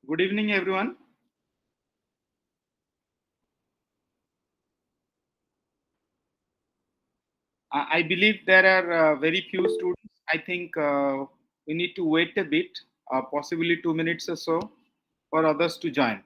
Good evening, everyone. I believe there are very few students. I think we need to wait a bit, possibly 2 minutes or so, for others to join.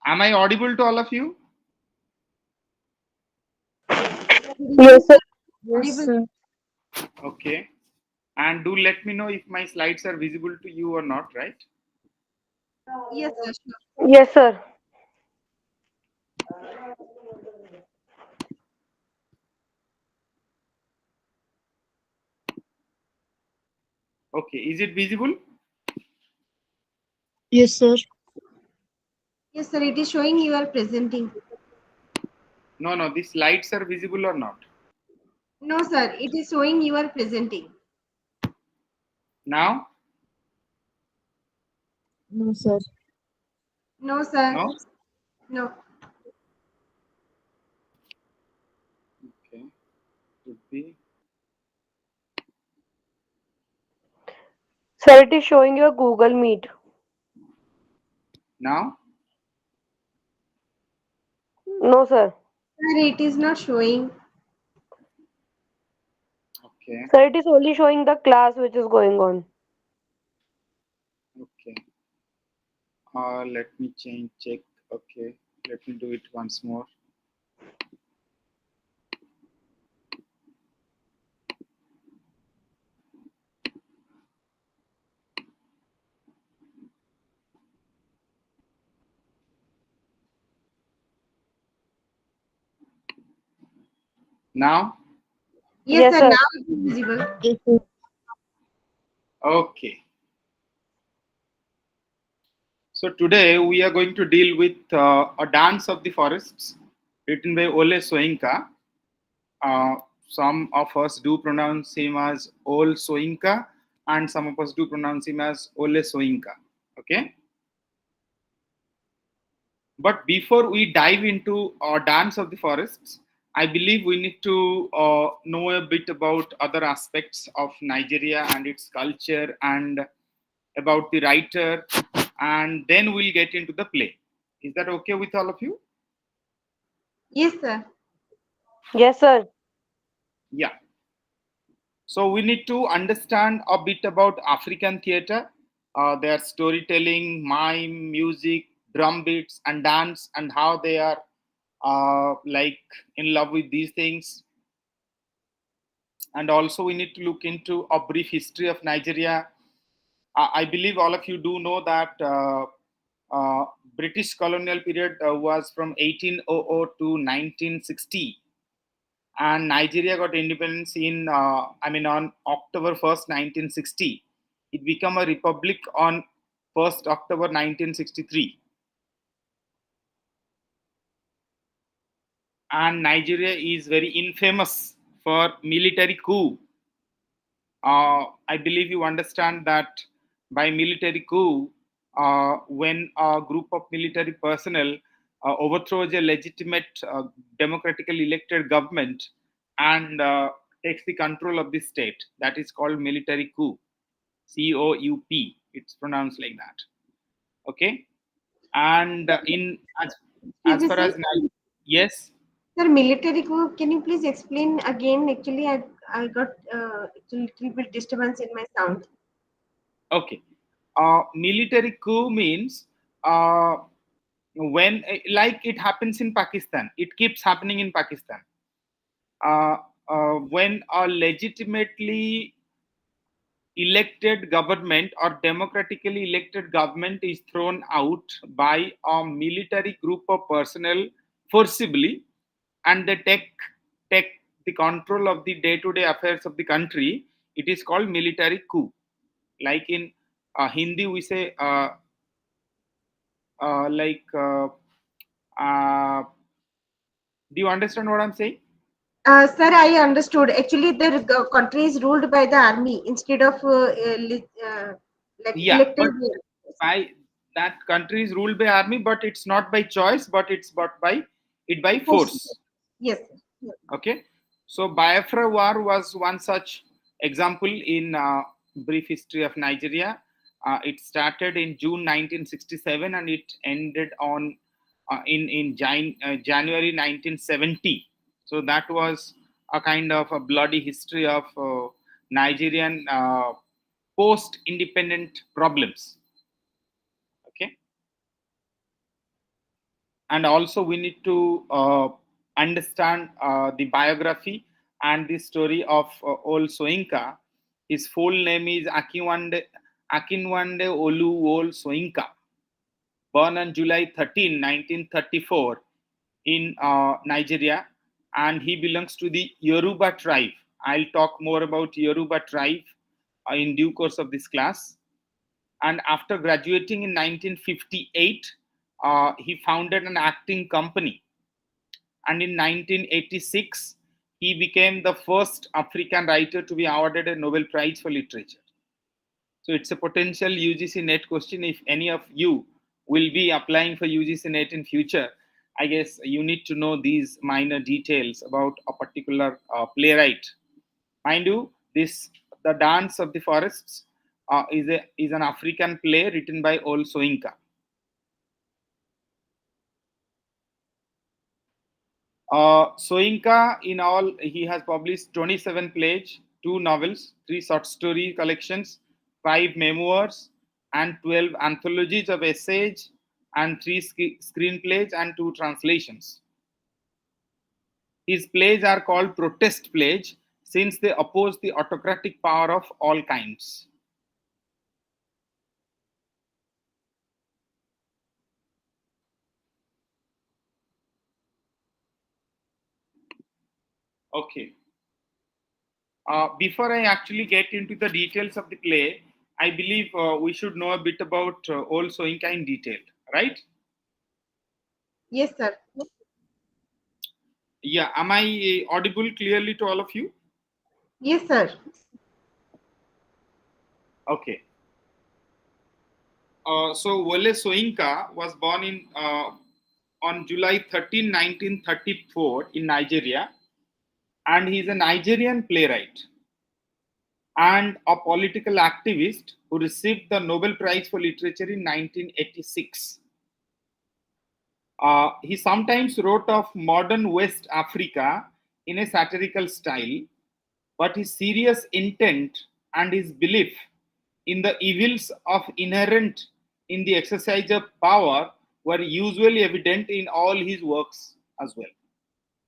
Am I audible to all of you? Yes, sir. Yes, sir. Okay. And do let me know if my slides are visible to you or not, right? Yes, sir. Sure. Yes, sir. Okay. Is it visible? Yes, sir. Yes, sir. It is showing you are presenting. No, no. The slides are visible or not? No, sir. It is showing you are presenting. Now? No, sir. No, sir. No? No. Okay. Could be. Sir, it is showing your Google Meet. Now? No, sir. Sir, it is not showing. Okay. Sir, it is only showing the class which is going on. Okay. Let me check. Okay. Let me do it once more. Now? Yes, Yes, sir. sir. Now it is visible. Yes, sir. Okay. So today we are going to deal with a dance of the forests written by Ole Soyinka. Uh, some of us do pronounce him as Ol Soyinka, and some of us do pronounce him as Ole Soyinka. Okay. But before we dive into dance of the forests, I believe we need to know a bit about other aspects of Nigeria and its culture and about the writer, and then we'll get into the play. Is that okay with all of you? Yes, sir. Yes, sir. Yeah. So we need to understand a bit about African theater, their storytelling, mime, music, drum beats, and dance, and how they are like in love with these things. and also we need to look into a brief history of Nigeria. I believe all of you do know that British colonial period was from 1800 to 1960, and Nigeria got independence in on October 1st, 1960. It became a republic on 1st October 1963, and Nigeria is very infamous for military coup. I believe you understand that by military coup, when a group of military personnel overthrows a legitimate, democratically elected government and takes the control of the state, that is called military coup. COUP. It's pronounced like that. Okay, and in Excuse as me, far sir. as yes. Sir, military coup, can you please explain again? Actually, I got a little bit disturbance in my sound. Okay. Military coup means when, like it happens in Pakistan, it keeps happening in Pakistan. Uh, when a legitimately elected government or democratically elected government is thrown out by a military group of personnel forcibly, and they take the control of the day-to-day affairs of the country, it is called military coup. Like in Hindi, we say like. Do you understand what I'm saying? Sir, I understood. Actually, the country is ruled by the army instead of like Yeah, elected. but by that country is ruled by army, but it's not by choice, but it's but by it by Force. force. Yes, sir. Okay, so Biafra War was one such example in brief history of Nigeria. It started in June 1967 and it ended on in January 1970. So that was a kind of a bloody history of Nigerian post-independent problems. Okay, and also we need to understand the biography and the story of Ol Soinka. His full name is Akinwande Olu Ol Soinka, born on July 13, 1934, in Nigeria, and he belongs to the Yoruba tribe. I'll talk more about Yoruba tribe in due course of this class. And after graduating in 1958, he founded an acting company. And in 1986, he became the first African writer to be awarded a Nobel Prize for Literature. So it's a potential UGC NET question. If any of you will be applying for UGC NET in future, I guess you need to know these minor details about a particular playwright. Mind you, this The Dance of the Forests is an African play written by Ol Soinka. Soinka, in all, he has published 27 plays, 2 novels, 3 short story collections, 5 memoirs, and 12 anthologies of essays, and 3 screenplays and 2 translations. His plays are called protest plays since they oppose the autocratic power of all kinds. Okay. Before I actually get into the details of the play, I believe we should know a bit about Old Soinka in detail, right? Yes, sir. Yeah, am I audible clearly to all of you? Yes, sir. Okay. So Wole Soyinka was born in on July 13, 1934 in Nigeria, and he's a Nigerian playwright and a political activist who received the Nobel Prize for Literature in 1986. He sometimes wrote of modern West Africa in a satirical style, but his serious intent and his belief in the evils of inherent in the exercise of power were usually evident in all his works as well.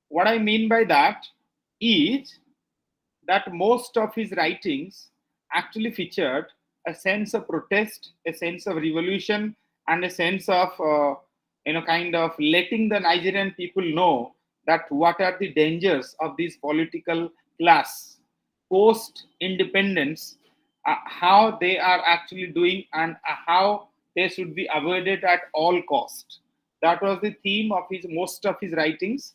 What I mean by that is that most of his writings actually featured a sense of protest, a sense of revolution, and a sense of kind of letting the Nigerian people know that what are the dangers of this political class post independence, how they are actually doing, and how they should be avoided at all cost. That was the theme of his most of his writings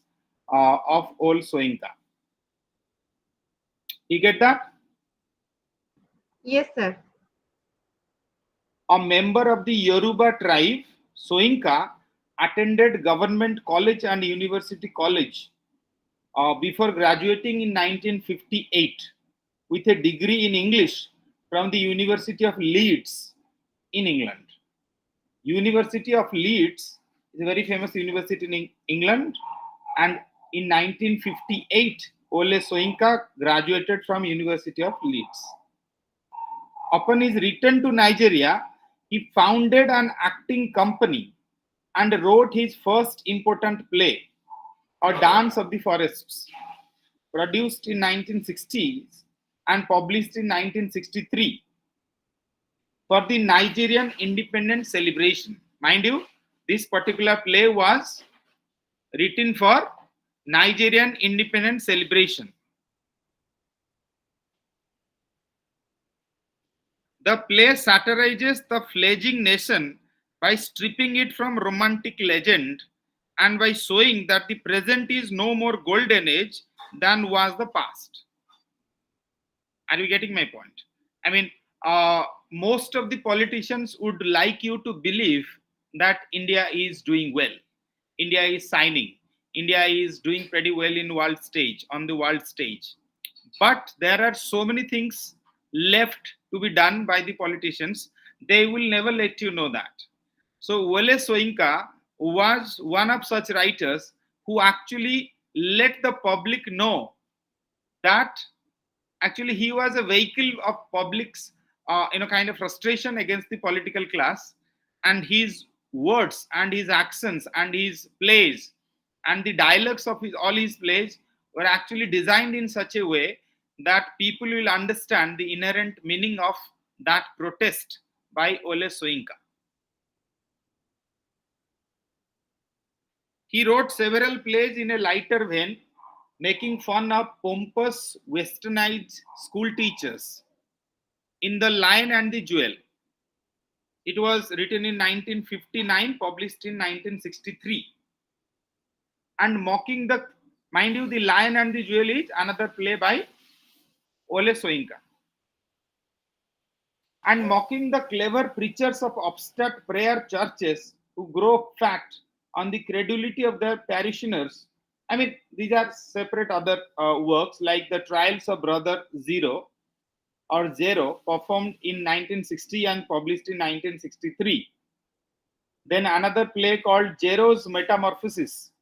of old Soinka. You get that? Yes, sir. A member of the Yoruba tribe, Soinka attended government college and university college before graduating in 1958 with a degree in English from the University of Leeds in England. University of Leeds is a very famous university in England, and in 1958, Ole Soinka graduated from University of Leeds. Upon his return to Nigeria, he founded an acting company and wrote his first important play, A Dance of the Forests, produced in 1960s and published in 1963 for the Nigerian independence celebration. Mind you, this particular play was written for Nigerian independence celebration. The play satirizes the fledgling nation by stripping it from romantic legend and by showing that the present is no more golden age than was the past. Are you getting my point? I mean, most of the politicians would like you to believe that India is doing well. India is signing. India is doing pretty well in world stage, on the world stage. But there are so many things left to be done by the politicians. They will never let you know that. So Wole Soinka was one of such writers who actually let the public know that actually he was a vehicle of public's kind of frustration against the political class, and his words and his accents and his plays and the dialogues of his all his plays were actually designed in such a way that people will understand the inherent meaning of that protest by Ole Soinka. He wrote several plays in a lighter vein, making fun of pompous, westernized school teachers. In The Lion and the Jewel, it was written in 1959, published in 1963. And mocking the, mind you, The Lion and the Jewel is another play by Ole Soinka. And mocking the clever preachers of upstart prayer churches who grow fat on the credulity of their parishioners. I mean, these are separate other works like The Trials of Brother Zero or Zero, performed in 1960 and published in 1963. Then another play called Zero's Metamorphosis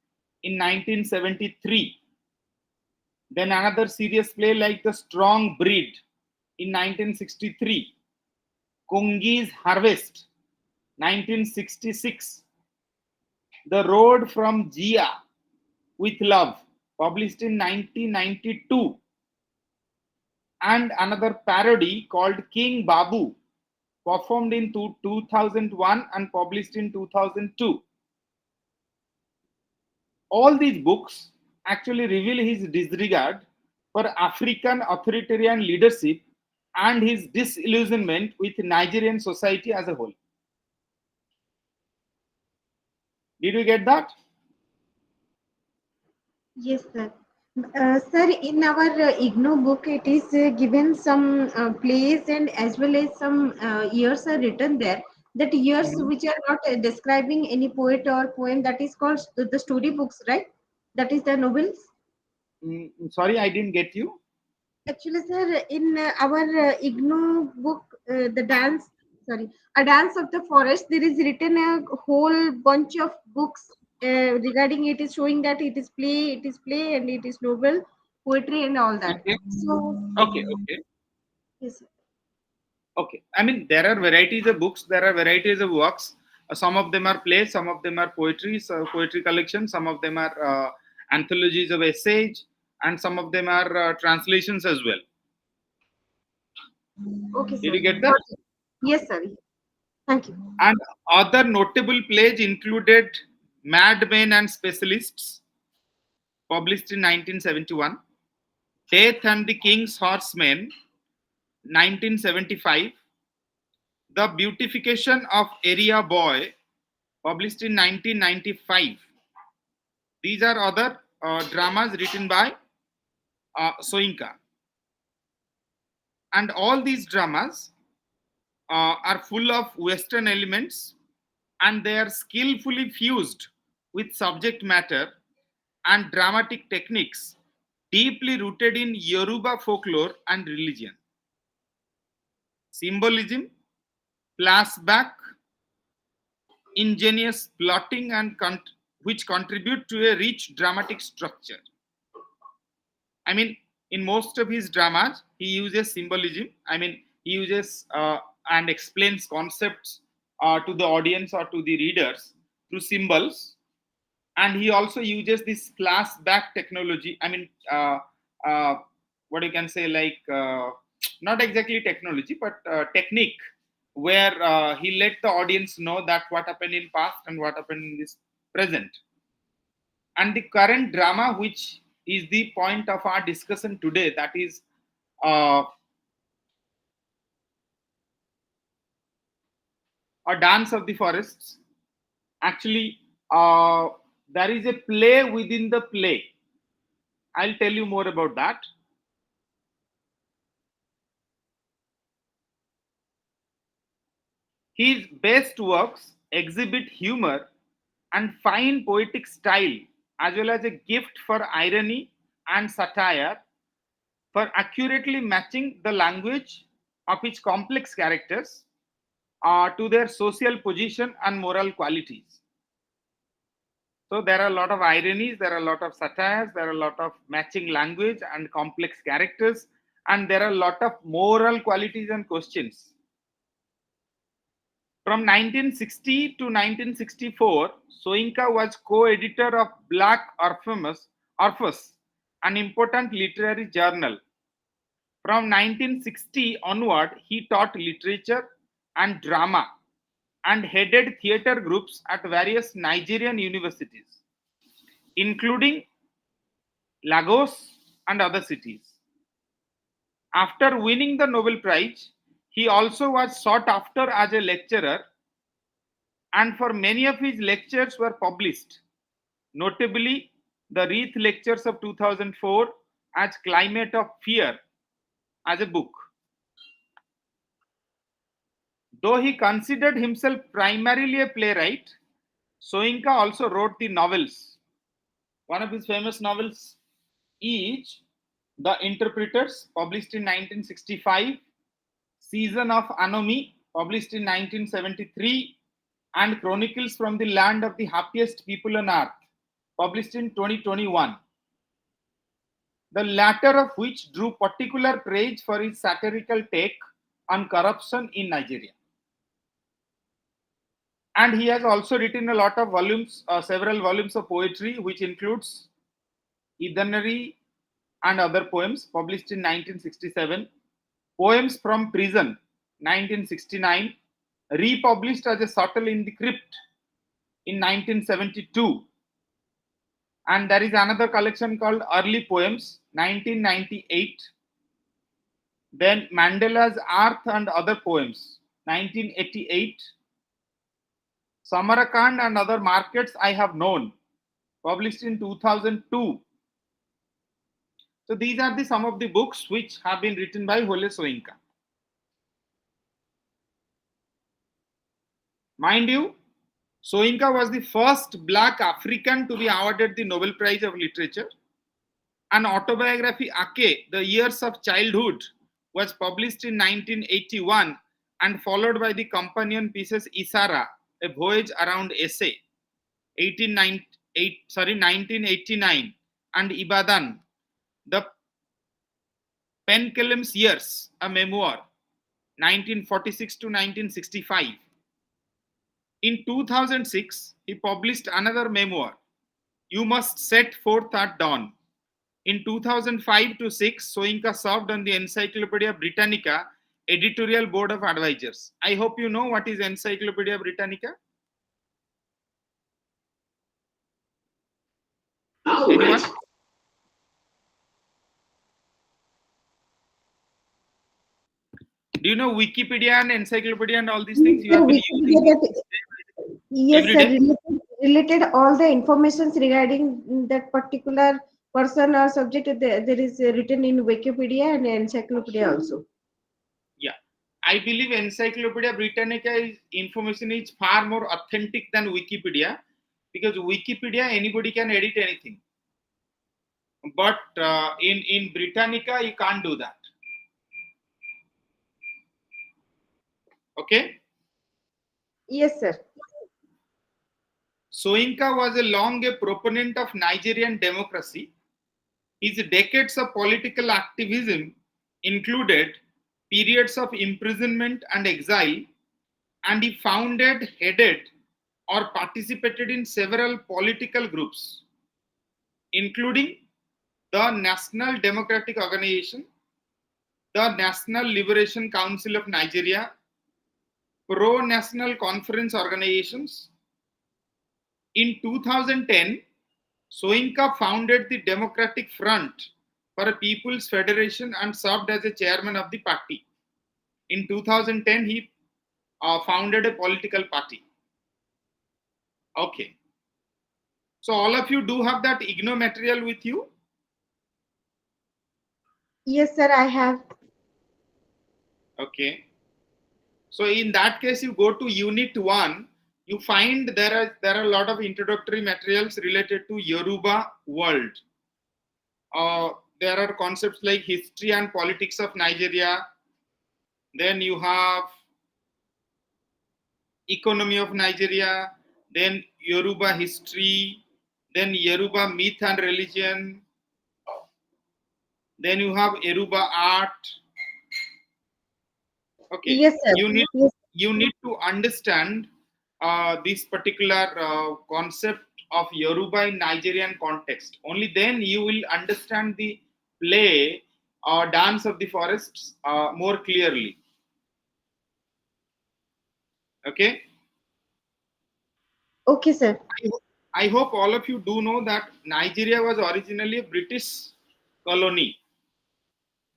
in 1973. Then another serious play like The Strong Breed in 1963. Kungi's Harvest, 1966. The Road from Jia with Love, published in 1992. And another parody called King Babu, performed in 2001 and published in 2002. All these books actually reveal his disregard for African authoritarian leadership and his disillusionment with Nigerian society as a whole. Did you get that? Yes, sir. Sir, in our IGNO book, it is given some plays and as well as some years are written there. That years Mhm. which are not describing any poet or poem, that is called the story books, right? That is the novels. Sorry, I didn't get you. Actually, sir, in our IGNO book, the dance, sorry, A Dance of the Forest, there is written a whole bunch of books regarding it is showing that it is play, and it is novel, poetry, and all that. Okay. So, Okay. Okay. yes, sir. Okay. I mean, there are varieties of books, there are varieties of works. Some of them are plays, some of them are poetry collections, some of them are anthologies of essays, and some of them are translations as well. Okay, Did sir. you get that? Got it. Yes, sir. Thank you. And other notable plays included Mad Men and Specialists, published in 1971, Death and the King's Horsemen, 1975, The Beautification of Area Boy, published in 1995. These are other dramas written by Soyinka. And all these dramas are full of Western elements, and they are skillfully fused with subject matter and dramatic techniques deeply rooted in Yoruba folklore and religion. Symbolism, flashback, ingenious plotting, and which contribute to a rich dramatic structure. I mean, in most of his dramas, he uses symbolism. I mean, he uses and explains concepts to the audience or to the readers through symbols. And he also uses this flashback technology. I mean, what you can say, like, not exactly technology, but technique, where he let the audience know that what happened in past and what happened in this present. And the current drama, which is the point of our discussion today, that is a dance of the forests. Actually, there is a play within the play. I'll tell you more about that. His best works exhibit humor and fine poetic style, as well as a gift for irony and satire, for accurately matching the language of its complex characters to their social position and moral qualities. So there are a lot of ironies, there are a lot of satires, there are a lot of matching language and complex characters, and there are a lot of moral qualities and questions. From 1960 to 1964, Soyinka was co-editor of Black Orpheus, an important literary journal. From 1960 onward, he taught literature and drama and headed theater groups at various Nigerian universities, including Lagos and other cities. After winning the Nobel Prize, he also was sought after as a lecturer, and for many of his lectures were published, notably the Wreath Lectures of 2004 as Climate of Fear as a book. Though he considered himself primarily a playwright, Soyinka also wrote the novels. One of his famous novels is The Interpreters, published in 1965, Season of Anomy, published in 1973, and Chronicles from the Land of the Happiest People on Earth, published in 2021. The latter of which drew particular praise for his satirical take on corruption in Nigeria. And he has also written a lot of volumes, several volumes of poetry, which includes Idanari and other poems, published in 1967, Poems from Prison, 1969, republished as a Subtle in the Crypt in 1972. And there is another collection called Early Poems, 1998. Then Mandela's Earth and Other Poems, 1988. Samarkand and Other Markets I Have Known, published in 2002. So these are some of the books which have been written by Wole Soyinka. Mind you, Soyinka was the first black African to be awarded the Nobel Prize of Literature. An autobiography, Ake, The Years of Childhood, was published in 1981 and followed by the companion pieces Isara, A Voyage Around Essay, 1989, and Ibadan, The Penkelham's Years, a memoir, 1946 to 1965. In 2006, he published another memoir, You Must Set Forth at Dawn, In 2005 to 6, Soyinka served on the Encyclopedia Britannica editorial board of advisors. I hope you know what is Encyclopedia Britannica. Anyone? Do you know Wikipedia and Encyclopedia and all these things? You Sir, have been Wikipedia using that, yes, every sir, day? related all the informations regarding that particular person or subject, there is written in Wikipedia and encyclopedia also. Yeah. I believe Encyclopedia Britannica information is far more authentic than Wikipedia, because Wikipedia anybody can edit anything. But in Britannica you can't do that. Okay. Yes, sir. Soyinka was a proponent of Nigerian democracy. His decades of political activism included periods of imprisonment and exile, and he founded, headed, or participated in several political groups, including the National Democratic Organization, the National Liberation Council of Nigeria, pro national conference organizations. In 2010, Soyinka founded the Democratic Front for a People's Federation and served as a chairman of the party. In 2010, he founded a political party. Okay. So all of you do have that IGNO material with you? Yes, sir, I have. Okay. So in that case, you go to Unit 1, you find there are a lot of introductory materials related to Yoruba world. There are concepts like history and politics of Nigeria. Then you have economy of Nigeria, then Yoruba history, then Yoruba myth and religion, then you have Yoruba art. Okay, Yes, sir. Yes. you need to understand this particular concept of Yoruba in Nigerian context. Only then you will understand the play or dance of the forests more clearly. Okay. Okay, sir. I hope all of you do know that Nigeria was originally a British colony.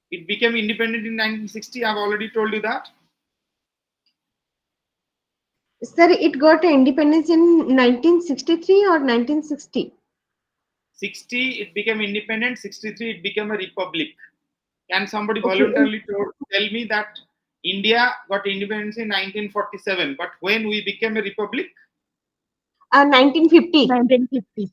It became independent in 1960. I've already told you that. Sir, it got independence in 1963 or 1960? 60, it became independent. 63, it became a republic. Can somebody Okay. voluntarily tell me that India got independence in 1947, but when we became a republic? 1950. 1950.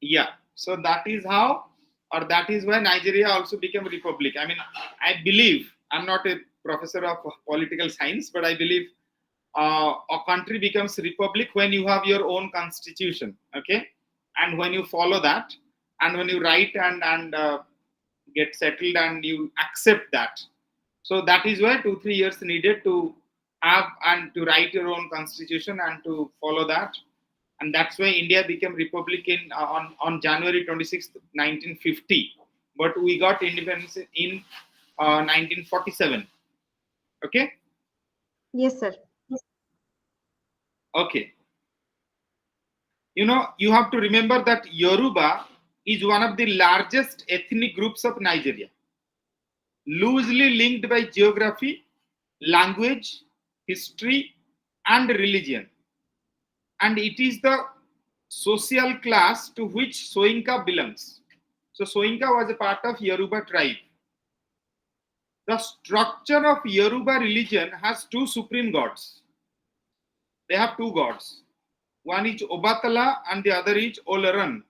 Yeah. So that is how, or that is why Nigeria also became a republic. I mean, I believe, I'm not a professor of political science, but I believe a country becomes republic when you have your own constitution. Okay. And when you follow that, and when you write and get settled and you accept that. So that is why 2-3 years needed to have and to write your own constitution and to follow that. And that's why India became republic on January 26th, 1950. But we got independence in 1947. Okay. Yes, sir. Okay. You have to remember that Yoruba is one of the largest ethnic groups of Nigeria, loosely linked by geography, language, history, and religion. And it is the social class to which Soyinka belongs. So Soyinka was a part of Yoruba tribe. The structure of Yoruba religion has two supreme gods. They have two gods. One is Obatala and the other is Olaran.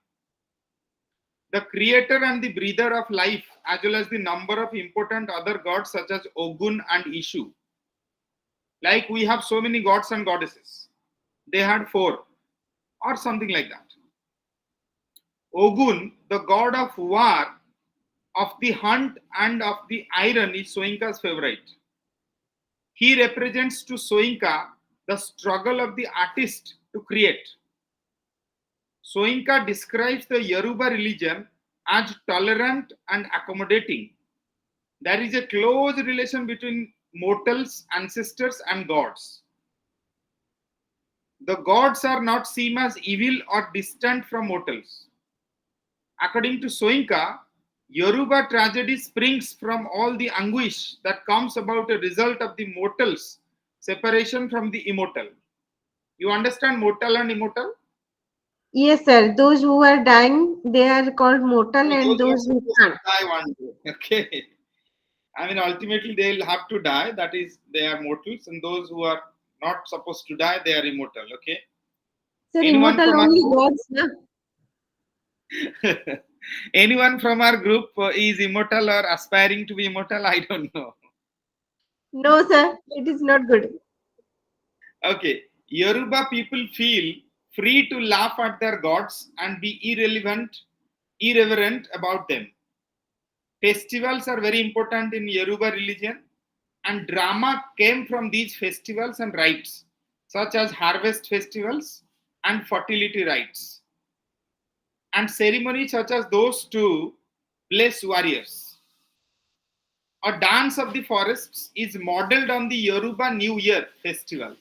The creator and the breather of life, as well as the number of important other gods such as Ogun and Ishu. Like we have so many gods and goddesses. They had 4 or something like that. Ogun, the god of war, of the hunt and of the iron, is Soyinka's favorite. He represents to Soyinka the struggle of the artist to create. Soyinka describes the Yoruba religion as tolerant and accommodating. There is a close relation between mortals, ancestors, and gods. The gods are not seen as evil or distant from mortals. According to Soinka, Yoruba tragedy springs from all the anguish that comes about a result of the mortal's separation from the immortal. You understand mortal and immortal? Yes, sir. Those who are dying, they are called mortal, So and those are those who supposed to can't. die one day. Okay. I mean, ultimately they'll have to die. That is, they are mortals, and those who are not supposed to die, they are immortal. Okay. Sir, Anyone immortal from our only group? gods, na? Anyone from our group is immortal or aspiring to be immortal? I don't know. No, sir. It is not good. Okay. Yoruba people feel free to laugh at their gods and be irreverent about them. Festivals are very important in Yoruba religion, and drama came from these festivals and rites, such as harvest festivals and fertility rites, and ceremonies such as those to bless warriors. A dance of the forests is modeled on the Yoruba New Year festival.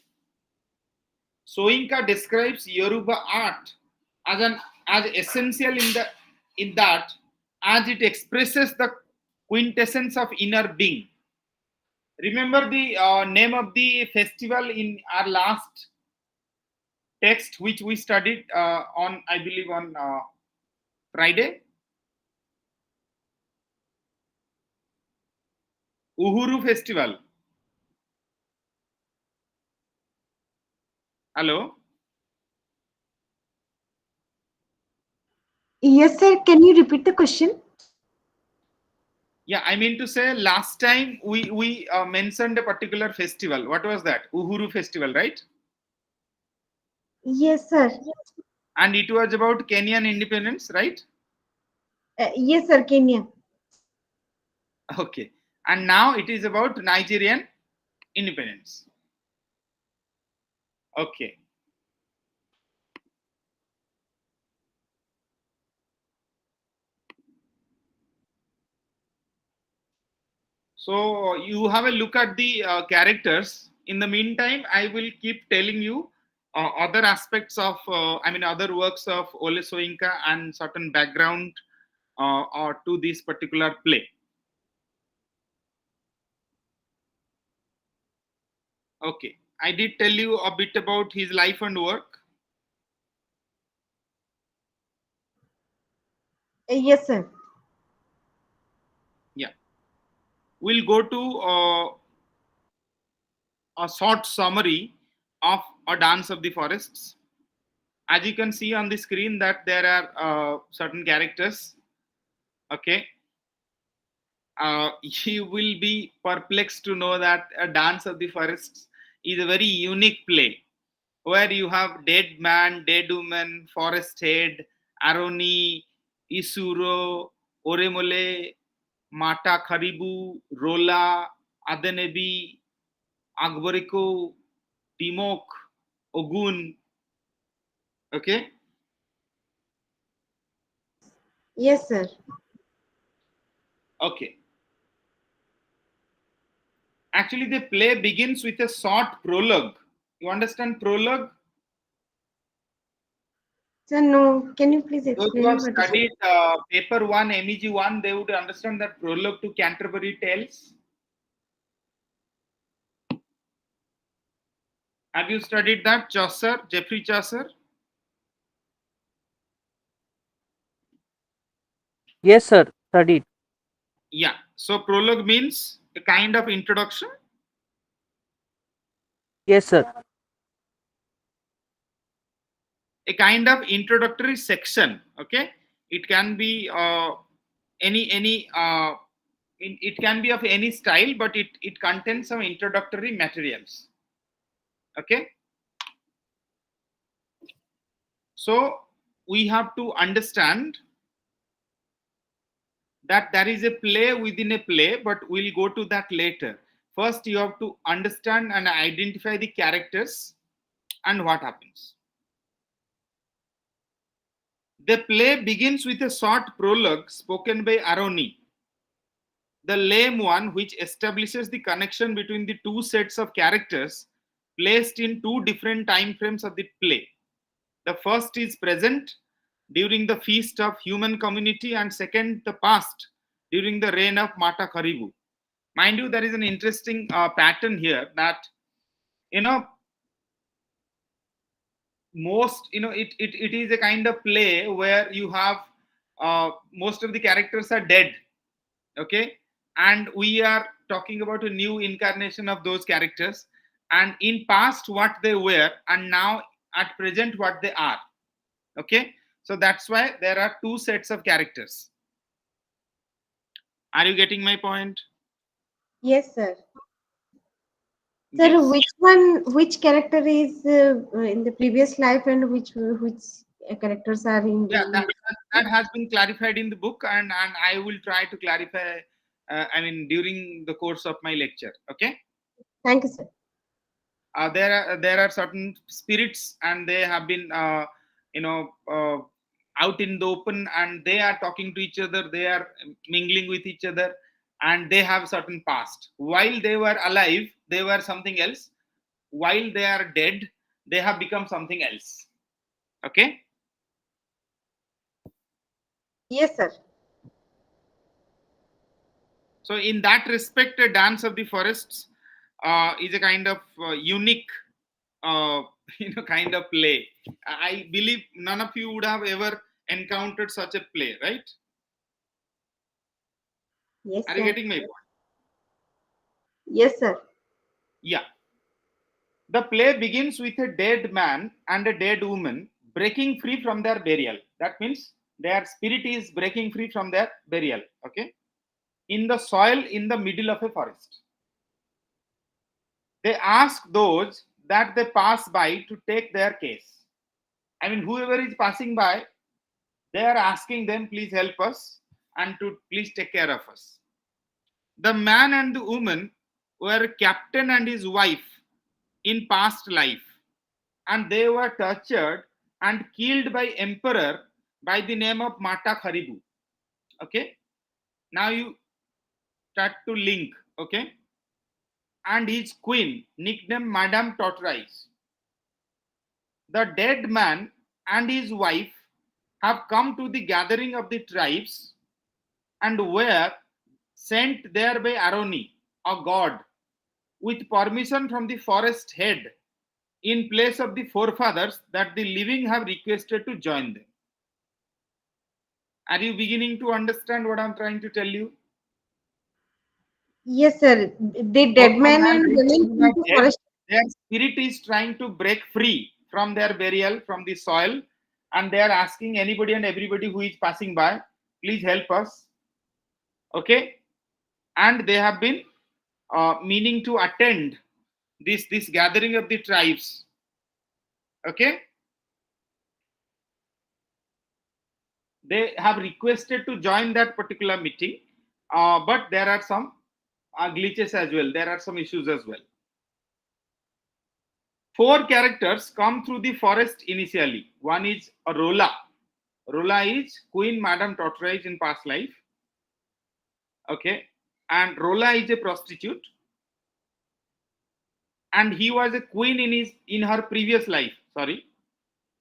Soinka describes Yoruba art as essential in that as it expresses the quintessence of inner being. Remember the name of the festival in our last text, which we studied on, I believe, on Friday? Uhuru Festival. Hello? Yes, sir. Can you repeat the question? Yeah, I mean to say, last time we mentioned a particular festival. What was that? Uhuru Festival, right? Yes, sir. And it was about Kenyan independence, right? Yes, sir. Kenya. Okay. And now it is about Nigerian independence. Okay. So you have a look at the characters. In the meantime, I will keep telling you other aspects of, other works of Ole Soyinka and certain background or to this particular play. Okay. I did tell you a bit about his life and work. Yes, sir. Yeah. We'll go to a short summary of A Dance of the Forests. As you can see on the screen that there are certain characters. Okay. You will be perplexed to know that A Dance of the Forests is a very unique play where you have dead man, dead woman, forest head, Aroni, Isuro, Oremole, Mata Kharibu, Rola, Adenebi, Akbariko, Timok, Ogun. Okay. Yes, sir. Okay. Actually, the play begins with a short prologue. You understand prologue? Sir, no. Can you please Those who have explain what is it? studied paper 1, MEG 1, they would understand that prologue to Canterbury Tales. Have you studied that? Chaucer, Geoffrey Chaucer? Yes, sir. Studied. Yeah. So, prologue means a kind of introduction, Yes, sir. a kind of introductory section. Okay. It can be any it can be of any style, but it contains some introductory materials. Okay. So we have to understand that there is a play within a play, but we'll go to that later. First, you have to understand and identify the characters and what happens. The play begins with a short prologue spoken by Aroni, the lame one, which establishes the connection between the two sets of characters placed in two different time frames of the play. The first is present during the feast of human community, and second, the past during the reign of Mata Kharibu. Mind you, there is an interesting pattern here that, you know, it is a kind of play where you have most of the characters are dead, okay, and we are talking about a new incarnation of those characters, and in past what they were, and now at present what they are, okay. So that's why there are two sets of characters. Are you getting my point? Yes, sir. Sir, Yes. which character is in the previous life, and which characters are in the Yeah, new? that has been clarified in the book, and I will try to clarify, during the course of my lecture, okay. Thank you, sir. There are certain spirits, and they have been you know uh, out in the open, and they are talking to each other, they are mingling with each other, and they have certain past. While they were alive, they were something else. While they are dead, they have become something else, okay. Yes, sir. So in that respect, a dance of the forests is a kind of unique uh, kind of play. I believe none of you would have ever encountered such a play, right? Yes, Are you sir. getting my point? Yes, sir. Yeah. The play begins with a dead man and a dead woman breaking free from their burial. That means their spirit is breaking free from their burial, okay, in the soil in the middle of a forest. They ask those that they pass by to take their case. I mean, whoever is passing by, they are asking them, please help us and to please take care of us. The man and the woman were captain and his wife in past life, and they were tortured and killed by emperor by the name of Mata Kharibu. Okay, now you start to link. Okay, and his queen nicknamed Madame Tortoise. The dead man and his wife have come to the gathering of the tribes and were sent there by Aroni, a god, with permission from the forest head, in place of the forefathers that the living have requested to join them. Are you beginning to understand what I'm trying to tell you? Yes, sir. The dead man Forefathers and women who are into dead, forest. their spirit is trying to break free from their burial, from the soil, and they are asking anybody and everybody who is passing by, please help us. Okay, and they have been meaning to attend this gathering of the tribes. Okay, they have requested to join that particular meeting, but there are some glitches as well, there are some issues as well. Four characters come through the forest initially. One is Rola. Rola is Queen Madame Tortoise in past life, okay, and Rola is a prostitute, and he was a queen in her previous life, sorry.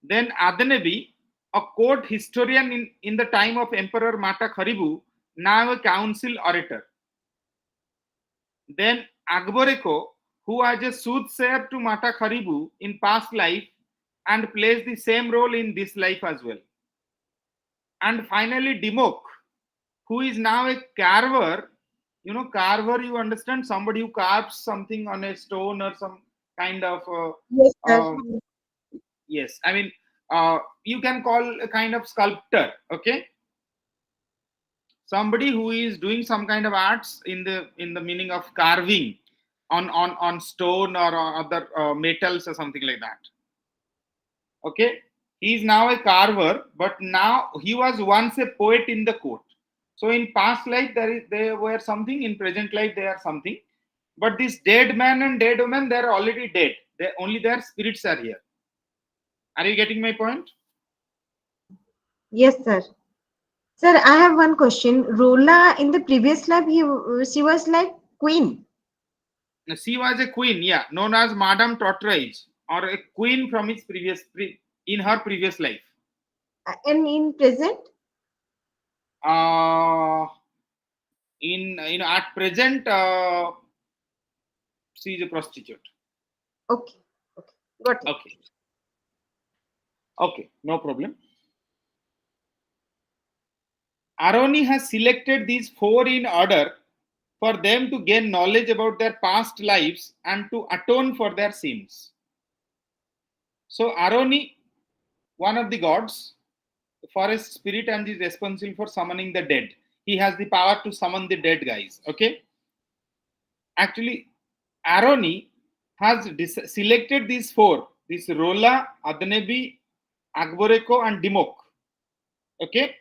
Then Adenebi, a court historian in the time of Emperor Mata Kharibu, now a council orator. Then Agboreko, who was a soothsayer to Mata Kharibu in past life and plays the same role in this life as well. And finally, Dimok, who is now a carver. You know, carver, you understand, somebody who carves something on a stone or some kind of, Yes, sir. yes, I mean, you can call a kind of sculptor, okay? Somebody who is doing some kind of arts in the meaning of carving on stone or other metals or something like that, okay. He is now a carver, but now he was once a poet in the court. So in past life they were something, in present life they are something, but this dead man and dead woman, they are already dead, only their spirits are here. Are you getting my point? Yes, sir. Sir, I have one question. Rola in the previous life, she was like queen. She was a queen, yeah, known as Madame Tortoise, or a queen from his in her previous life. And in present? Uh, at present, she is a prostitute. Okay. Okay. Got it. Okay, okay, no problem. Aroni has selected these four in order for them to gain knowledge about their past lives and to atone for their sins. So Aroni, one of the gods, the forest spirit, and is responsible for summoning the dead. He has the power to summon the dead guys. Okay. Actually, Aroni has selected these four: this Rola, Adnebi, Agboreko, and Dimok. Okay,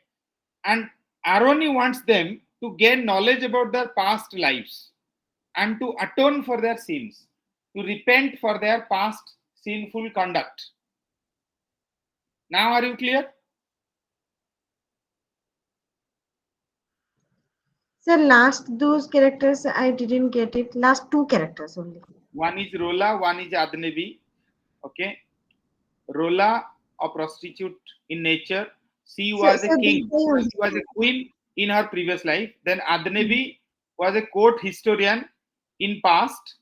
and Aroni wants them to gain knowledge about their past lives and to atone for their sins, to repent for their past sinful conduct. Now, are you clear? Sir, last those characters, I didn't get it. Last two characters only. One is Rola, one is Adnebi. Okay, Rola, a prostitute in nature. She was a So this king. I She was a understand. queen in her previous life. Then Adnebi was a court historian in past.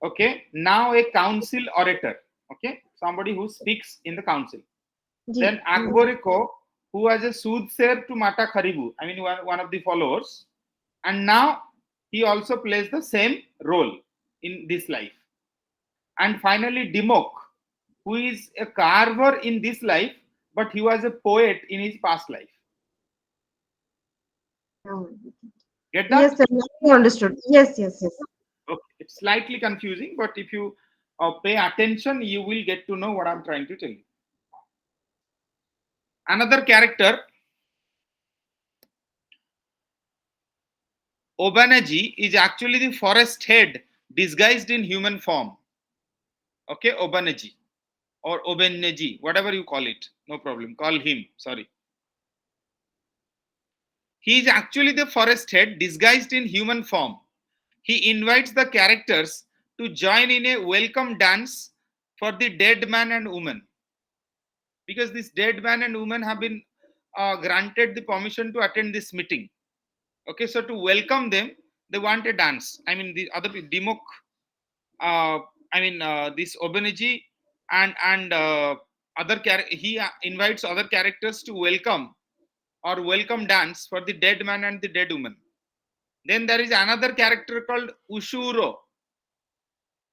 Okay, now a council orator. Okay, somebody who speaks in the council. Ji. Then Akboreko, who was a soothsayer to Mata Kharibu, I mean one of the followers, and now he also plays the same role in this life. And finally, Dimok, who is a carver in this life, but he was a poet in his past life. Oh, Get yes, that? sir. I understood. Yes, yes, yes. Okay. It's slightly confusing, but if you pay attention, you will get to know what I'm trying to tell you. Another character, Obanaji, is actually the forest head disguised in human form. Okay, Obanaji or Obeneji, whatever you call it, no problem. Call him, sorry. He is actually the forest head disguised in human form. He invites the characters to join in a welcome dance for the dead man and woman. Because this dead man and woman have been granted the permission to attend this meeting. Okay, so to welcome them, they want a dance. I mean, the other Dimok, this Obeneji and he invites other characters to welcome or welcome dance for the dead man and the dead woman. Then there is another character called Ushuro.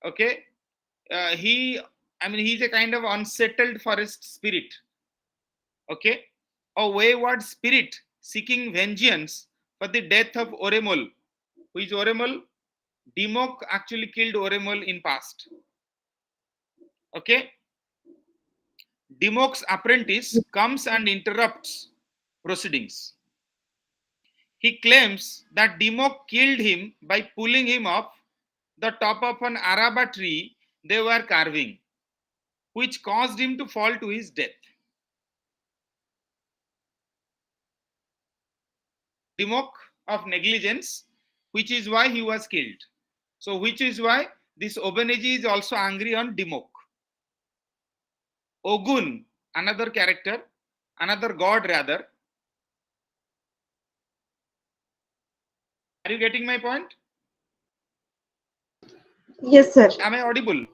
Okay, he's a kind of unsettled forest spirit. Okay, a wayward spirit seeking vengeance for the death of Oremol. Who is Oremol? Dimok actually killed Oremol in past. Okay, Dimok's apprentice comes and interrupts proceedings. He claims that Dimok killed him by pulling him off the top of an araba tree they were carving, which caused him to fall to his death. Dimok of negligence, which is why he was killed. So, which is why this Obeneji is also angry on Dimok. Ogun, another character, another god rather. Are you getting my point? Yes, sir. Am I audible?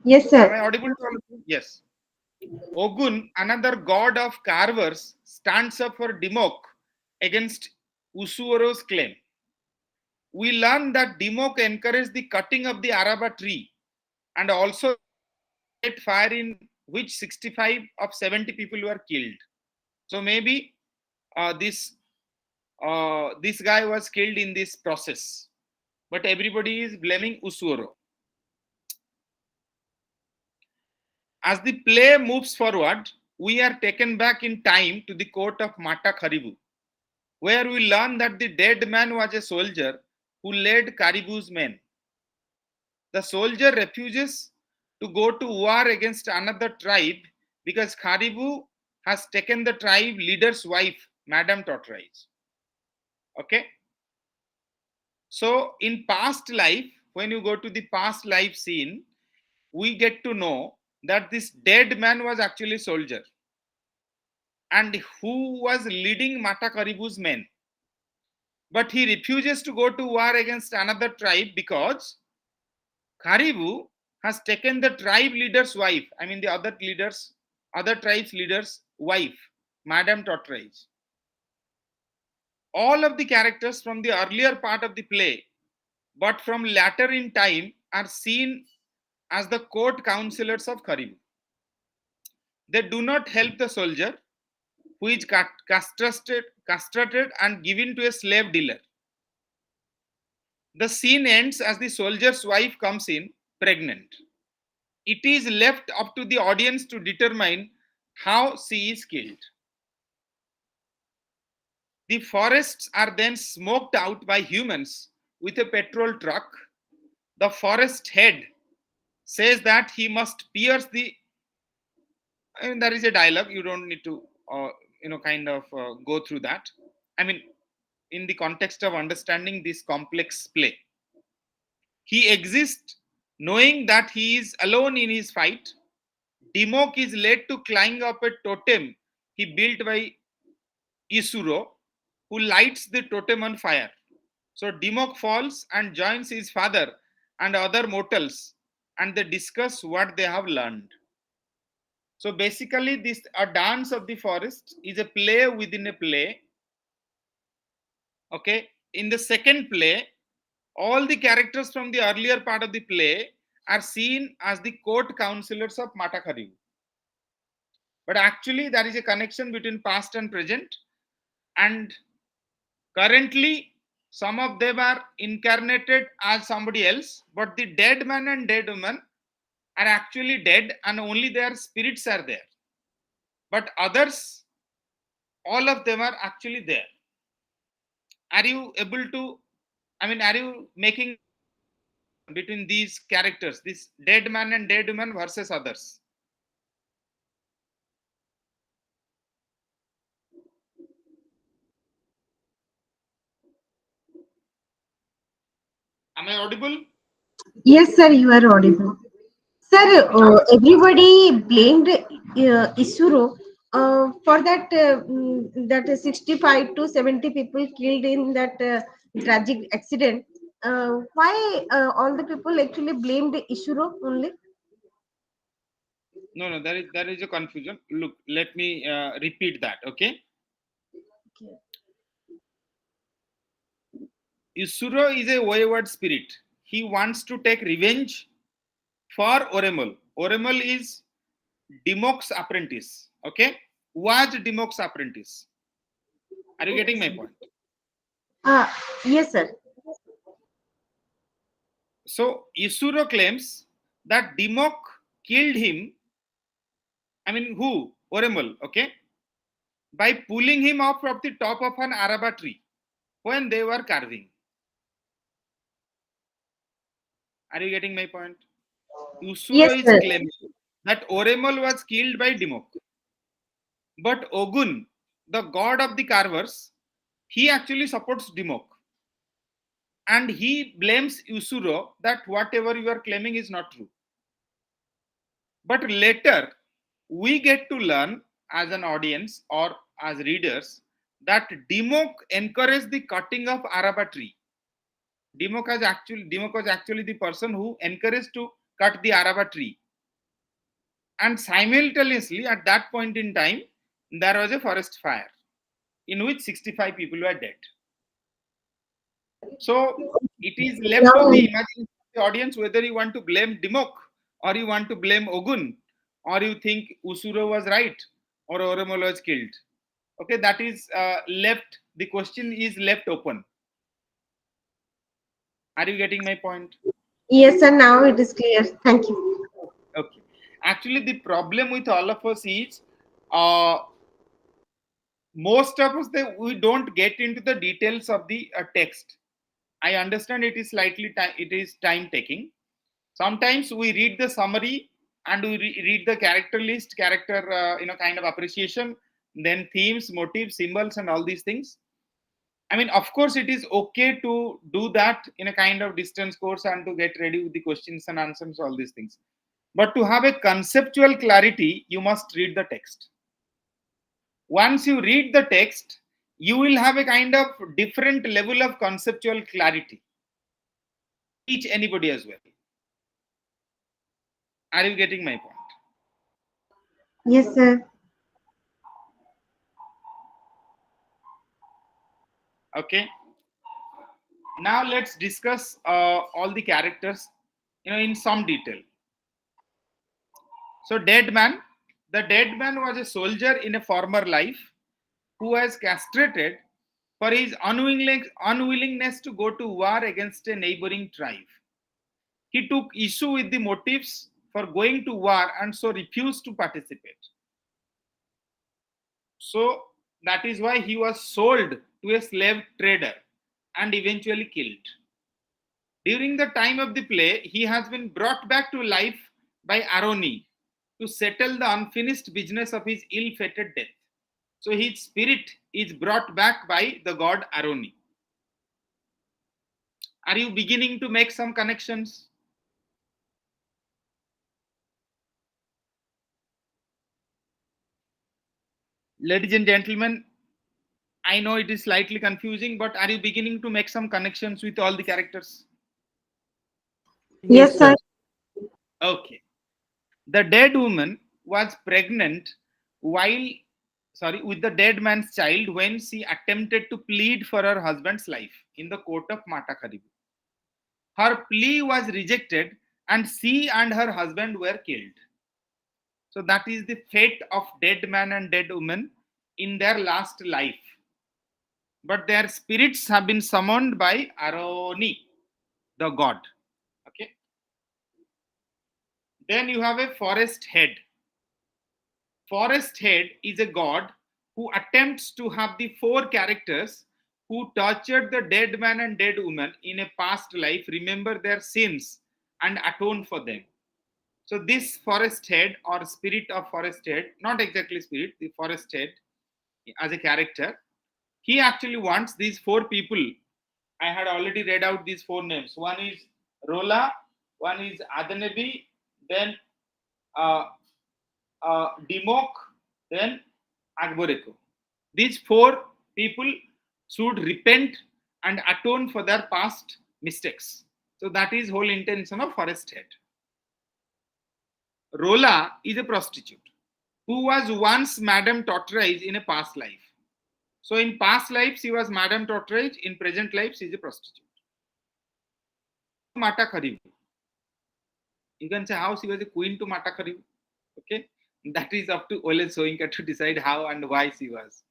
Yes, Am sir. I audible to all of you? Yes. Ogun, another god of carvers, stands up for Dimok against Usuoro's claim. We learn that Dimok encouraged the cutting of the araba tree and also set fire in which 65 of 70 people were killed. So maybe this guy was killed in this process, but everybody is blaming Usuoro. As the play moves forward, we are taken back in time to the court of Mata Kharibu, where we learn that the dead man was a soldier who led Karibu's men. The soldier refuses to go to war against another tribe because Kharibu has taken the tribe leader's wife, Madame Tortoise. Okay. So in past life, when you go to the past life scene, we get to know that this dead man was actually a soldier and who was leading Mata Karibu's men. But he refuses to go to war against another tribe because Karibu has taken the tribe leader's wife, I mean the other tribes leader's wife, Madame Tortoise. All of the characters from the earlier part of the play, but from later in time, are seen as the court counselors of Karibu. They do not help the soldier who is castrated and given to a slave dealer. The scene ends as the soldier's wife comes in pregnant. It is left up to the audience to determine how she is killed. The forests are then smoked out by humans with a petrol truck. The forest head says that he must pierce the. I mean, there is a dialogue. You don't need to, go through that. I mean, in the context of understanding this complex play, he exists knowing that he is alone in his fight. Dimok is led to climb up a totem he built by Isuro, who lights the totem on fire. So Dimok falls and joins his father and other mortals, and they discuss what they have learned. So basically, this a dance of the forest is a play within a play. Okay, in the second play, all the characters from the earlier part of the play are seen as the court counselors of Matakari. But actually, there is a connection between past and present, and currently, some of them are incarnated as somebody else, but the dead man and dead woman are actually dead, and only their spirits are there. But others, all of them are actually there. Are you able to? I mean, are you making between these characters, this dead man and dead woman versus others? Am I audible? Yes, sir, you are audible. Sir, Okay. everybody blamed Isuro for that 65 to 70 people killed in that tragic accident. Why all the people actually blamed Isuro only? No, no, there is a confusion. Look, let me repeat that. Okay. Okay. Isuro is a wayward spirit. He wants to take revenge for Oremol. Oremol is Dimok's apprentice. Okay. Was Dimok's apprentice. Are you Okay, getting my sir. point? Yes, sir. So Isuro claims that Dimok killed him. I mean, who? Oremol. Okay. By pulling him off of the top of an araba tree when they were carving. Are you getting my point? Yes, Usuro is sir. claiming that Oremol was killed by Dimok. But Ogun, the god of the carvers, he actually supports Dimok. And he blames Usuro that whatever you are claiming is not true. But later, we get to learn as an audience or as readers that Dimok encouraged the cutting of Araba tree. Dimok was actually the person who encouraged to cut the Araba tree. And simultaneously, at that point in time, there was a forest fire in which 65 people were dead. So it is left to Now, the imagination of the audience whether you want to blame Dimok or you want to blame Ogun or you think Usuro was right or Oromo was killed. Okay, that is left, the question is left open. Are you getting my point? yes, sir. Now it is clear. Thank you. Okay. Actually, the problem with all of us is uh, most of us we don't get into the details of the text. I understand it is slightly time, it is time taking. Sometimes we read the summary and we read the character list, character kind of appreciation, then themes, motives, symbols, and all these things. I mean, of course, it is okay to do that in a kind of distance course and to get ready with the questions and answers, all these things. But to have a conceptual clarity, you must read the text. Once you read the text, you will have a kind of different level of conceptual clarity. Teach anybody as well. Are you getting my point? Yes, sir. Okay. Now let's discuss all the characters, in some detail. So, the dead man was a soldier in a former life who was castrated for his unwillingness to go to war against a neighboring tribe. He took issue with the motives for going to war and so refused to participate. So that is why he was sold to a slave trader and eventually killed. During the time of the play, he has been brought back to life by Aroni to settle the unfinished business of his ill-fated death. So his spirit is brought back by the god Aroni. Are you beginning to make some connections? Ladies and gentlemen, I know it is slightly confusing, but are you beginning to make some connections with all the characters? Yes, Yes, sir. sir. Okay. The dead woman was pregnant while, with the dead man's child when she attempted to plead for her husband's life in the court of Matakaribu. Her plea was rejected and she and her husband were killed. So that is the fate of dead man and dead woman in their last life. But their spirits have been summoned by Aroni, the god. Okay. Then you have a forest head. Forest head is a god who attempts to have the four characters who tortured the dead man and dead woman in a past life remember their sins and atone for them. So this forest head or spirit of forest head, not exactly spirit, the forest head as a character, he actually wants these four people. I had already read out these four names. One is Rola, one is Adanebi, then uh, Dimok, then Agboreko. These four people should repent and atone for their past mistakes. So that is whole intention of forest head. Rola is a prostitute who was once Madame Tortoise in a past life. So in past life she was Madame Tortoise, in present life she is a prostitute. Mata Kharibu. You can say how she was a queen to Mata Kharibu. Okay, that is up to Ole Soinka to decide how and why she was.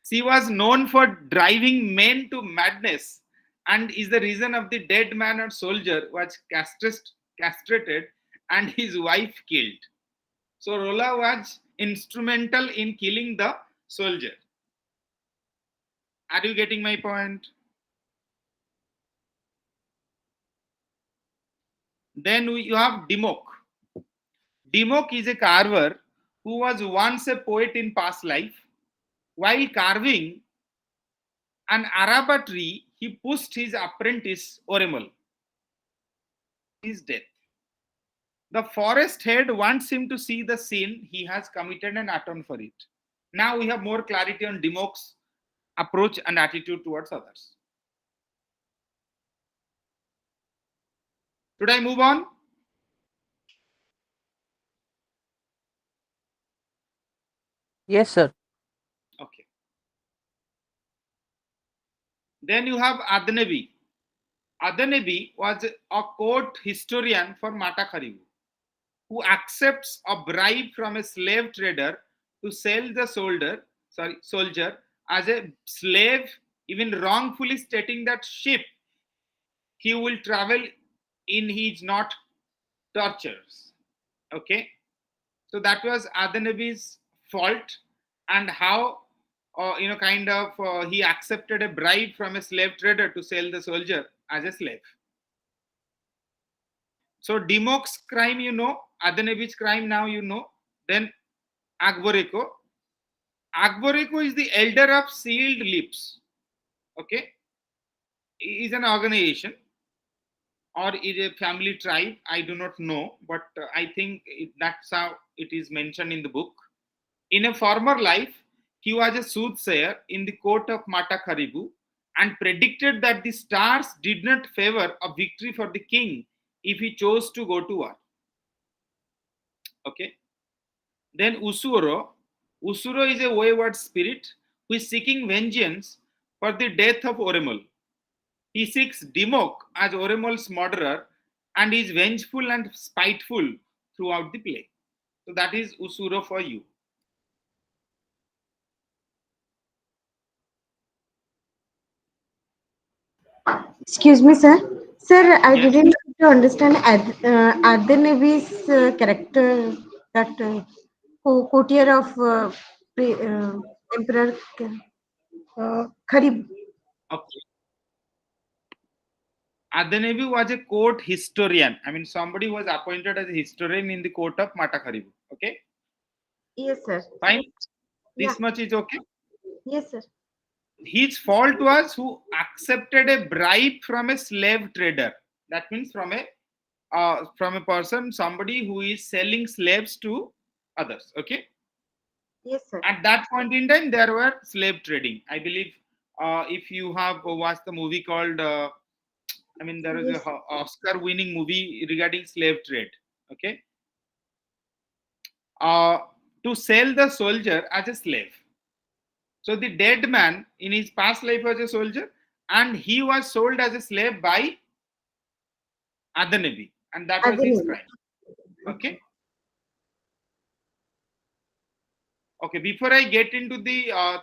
She was known for driving men to madness and is the reason of the dead man or soldier was castrated and his wife killed. So Rola was instrumental in killing the soldier. Are you getting my point? Then you have Dimok. Dimok is a carver who was once a poet in past life. While carving an araba tree, he pushed his apprentice Oremal. His death. The forest head wants him to see the sin he has committed and atone for it. Now we have more clarity on Dimok's approach and attitude towards others. Should I move on? Yes, sir. Okay. Then you have Adnebi. Adnebi was a court historian for Matakharibu who accepts a bribe from a slave trader to sell the soldier as a slave, even wrongfully stating that ship he will travel in he is not tortures. Okay, so that was Adanabi's fault, and how he accepted a bribe from a slave trader to sell the soldier as a slave. So Dimok's crime, you know, Adanabi's crime now you know. Then Akboreko. Akboreko is the elder of sealed lips. Okay, is an organization or is a family tribe. I do not know, but I think that's how it is mentioned in the book. In a former life, he was a soothsayer in the court of Mata Karibu and predicted that the stars did not favor a victory for the king if he chose to go to war. Okay. Then Usuro. Usuro is a wayward spirit who is seeking vengeance for the death of Oremol. He seeks Dimok as Oremol's murderer and is vengeful and spiteful throughout the play. So that is Usuro for you. Excuse me, sir. Sir, I Yes. didn't understand Ardanavi's character, that courtier of Emperor Kharib. Okay. Adenevi was a court historian. I mean, somebody was appointed as a historian in the court of Matakaribu. Okay, Yes, sir. fine. Yeah. This much is okay. Yes, sir. His fault was who accepted a bribe from a slave trader. That means from a person, somebody who is selling slaves to others. Okay. Yes, sir. At that point in time, there were slave trading. I believe if you have watched the movie called, I mean, there is a Yes. Oscar-winning movie regarding slave trade. Okay, to sell the soldier as a slave. So the dead man in his past life was a soldier, and he was sold as a slave by Adanabi, and that was his Ardanavi. crime. Okay. Okay. Before I get into the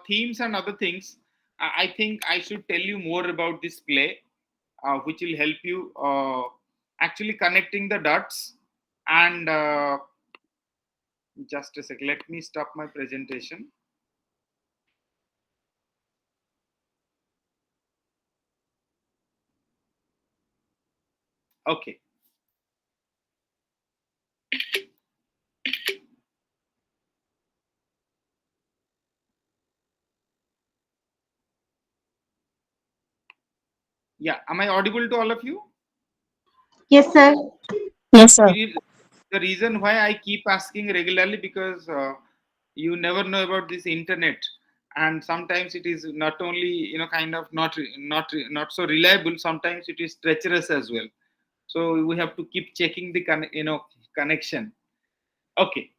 themes and other things, I think I should tell you more about this play, which will help you actually connecting the dots. And just a sec, let me stop my presentation. Okay. Yeah. Am I audible to all of you? Yes, sir. Yes, sir. The reason why I keep asking regularly because you never know about this internet, and sometimes it is not only kind of not so reliable. Sometimes it is treacherous as well. So we have to keep checking the connection. Okay.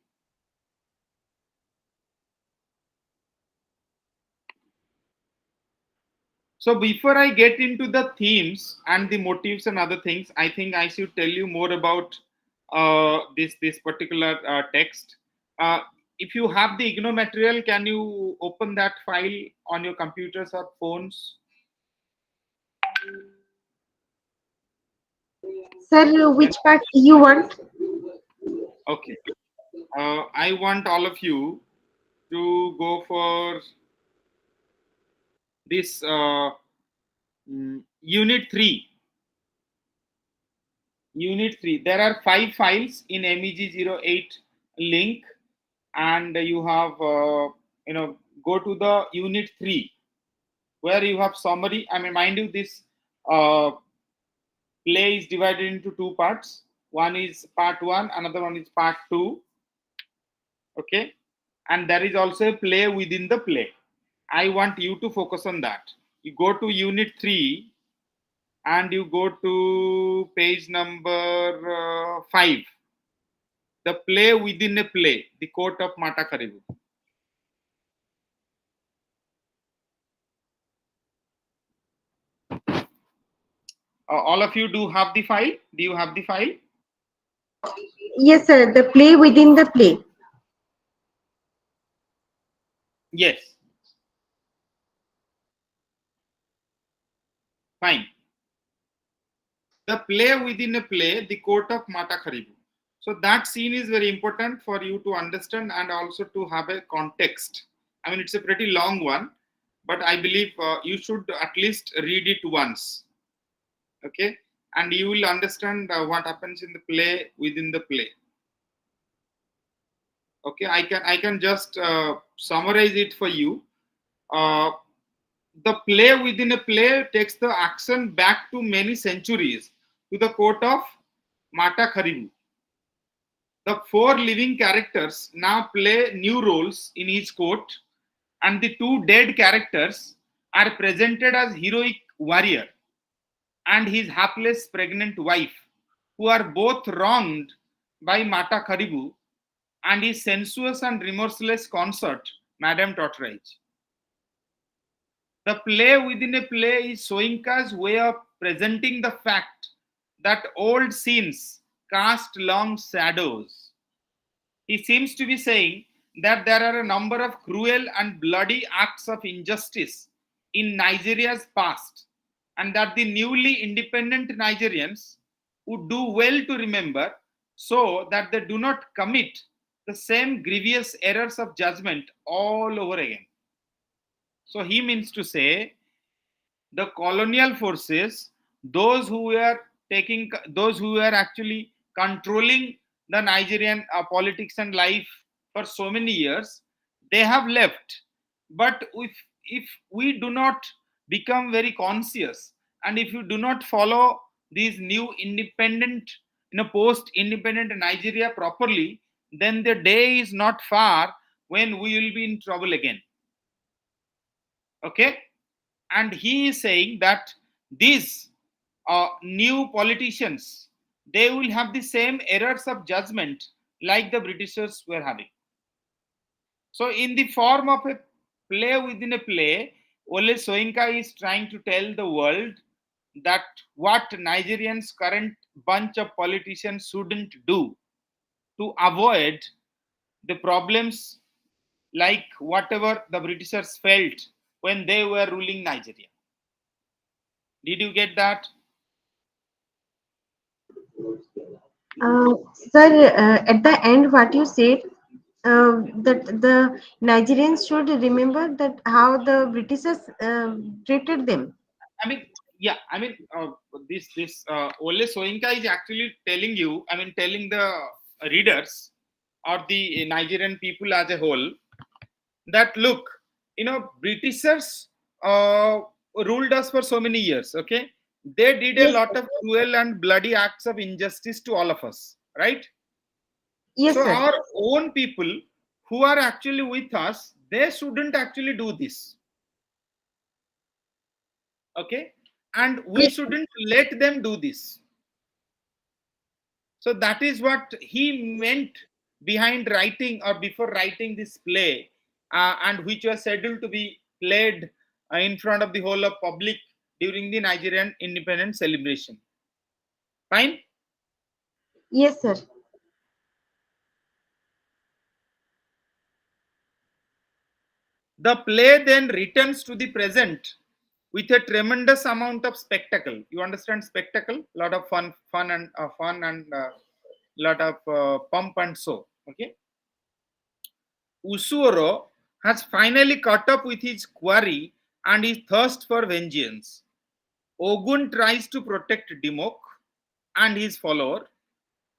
So before I get into the themes and the motives and other things, I think I should tell you more about this particular text. Uh, if you have the IGNO material, can you open that file on your computers or phones? Sir, Then which part you want? okay, I want all of you to go for this unit 3. Unit 3. There are 5 files in MEG-08 link, and you have go to the unit 3 where you have summary. I mean, mind you, this uh, play is divided into 2 parts. One is part 1, another one is part 2. Okay, and there is also a play within the play. I want you to focus on that. You go to unit 3 and you go to page number 5. The play within a play, the court of Mata Karibu. All of you do have the file? Do you have the file? Yes, sir. The play within the play. Yes. Fine. The play within a play, the court of Mata Karibu. So that scene is very important for you to understand and also to have a context. I mean, it's a pretty long one, but I believe you should at least read it once. Okay. and you will understand what happens in the play within the play. Okay, I can just summarize it for you. Uh, the play within a play takes the action back to many centuries to the court of Mata Kharibu. The four living characters now play new roles in each court, and the two dead characters are presented as heroic warrior and his hapless pregnant wife, who are both wronged by Mata Kharibu and his sensuous and remorseless consort, Madame Tortoise. The play within a play is Soinka's way of presenting the fact that old scenes cast long shadows. He seems to be saying that there are a number of cruel and bloody acts of injustice in Nigeria's past, and that the newly independent Nigerians would do well to remember so that they do not commit the same grievous errors of judgment all over again. So he means to say the colonial forces, those who were actually controlling the Nigerian politics and life for so many years, they have left. But if we do not become very conscious, and if you do not follow these new independent, post independent Nigeria properly, then the day is not far when we will be in trouble again. Okay, and he is saying that these new politicians, they will have the same errors of judgment like the Britishers were having. So in the form of a play within a play, Ole Soyinka is trying to tell the world that what Nigerians current bunch of politicians shouldn't do to avoid the problems like whatever the Britishers felt when they were ruling Nigeria. Did you get that? Sir, at the end, what you said, that the Nigerians should remember that how the Britishers treated them. I mean, yeah, this Ole Soyinka is actually telling you, telling the readers or the Nigerian people as a whole that look, Britishers ruled us for so many years. Okay, they did a Yes, lot sir. of cruel and bloody acts of injustice to all of us, right? Yes, So sir. our own people who are actually with us, they shouldn't actually do this. Okay, and we Yes, sir. shouldn't let them do this. So that is what he meant behind writing or before writing this play, and which was scheduled to be played in front of the whole of public during the Nigerian independence celebration. Fine. Yes, sir. The play then returns to the present with a tremendous amount of spectacle. You understand spectacle? Lot of fun and lot of pump and so. Okay. Usuoro has finally caught up with his quarry and his thirst for vengeance. Ogun tries to protect Dimok and his follower.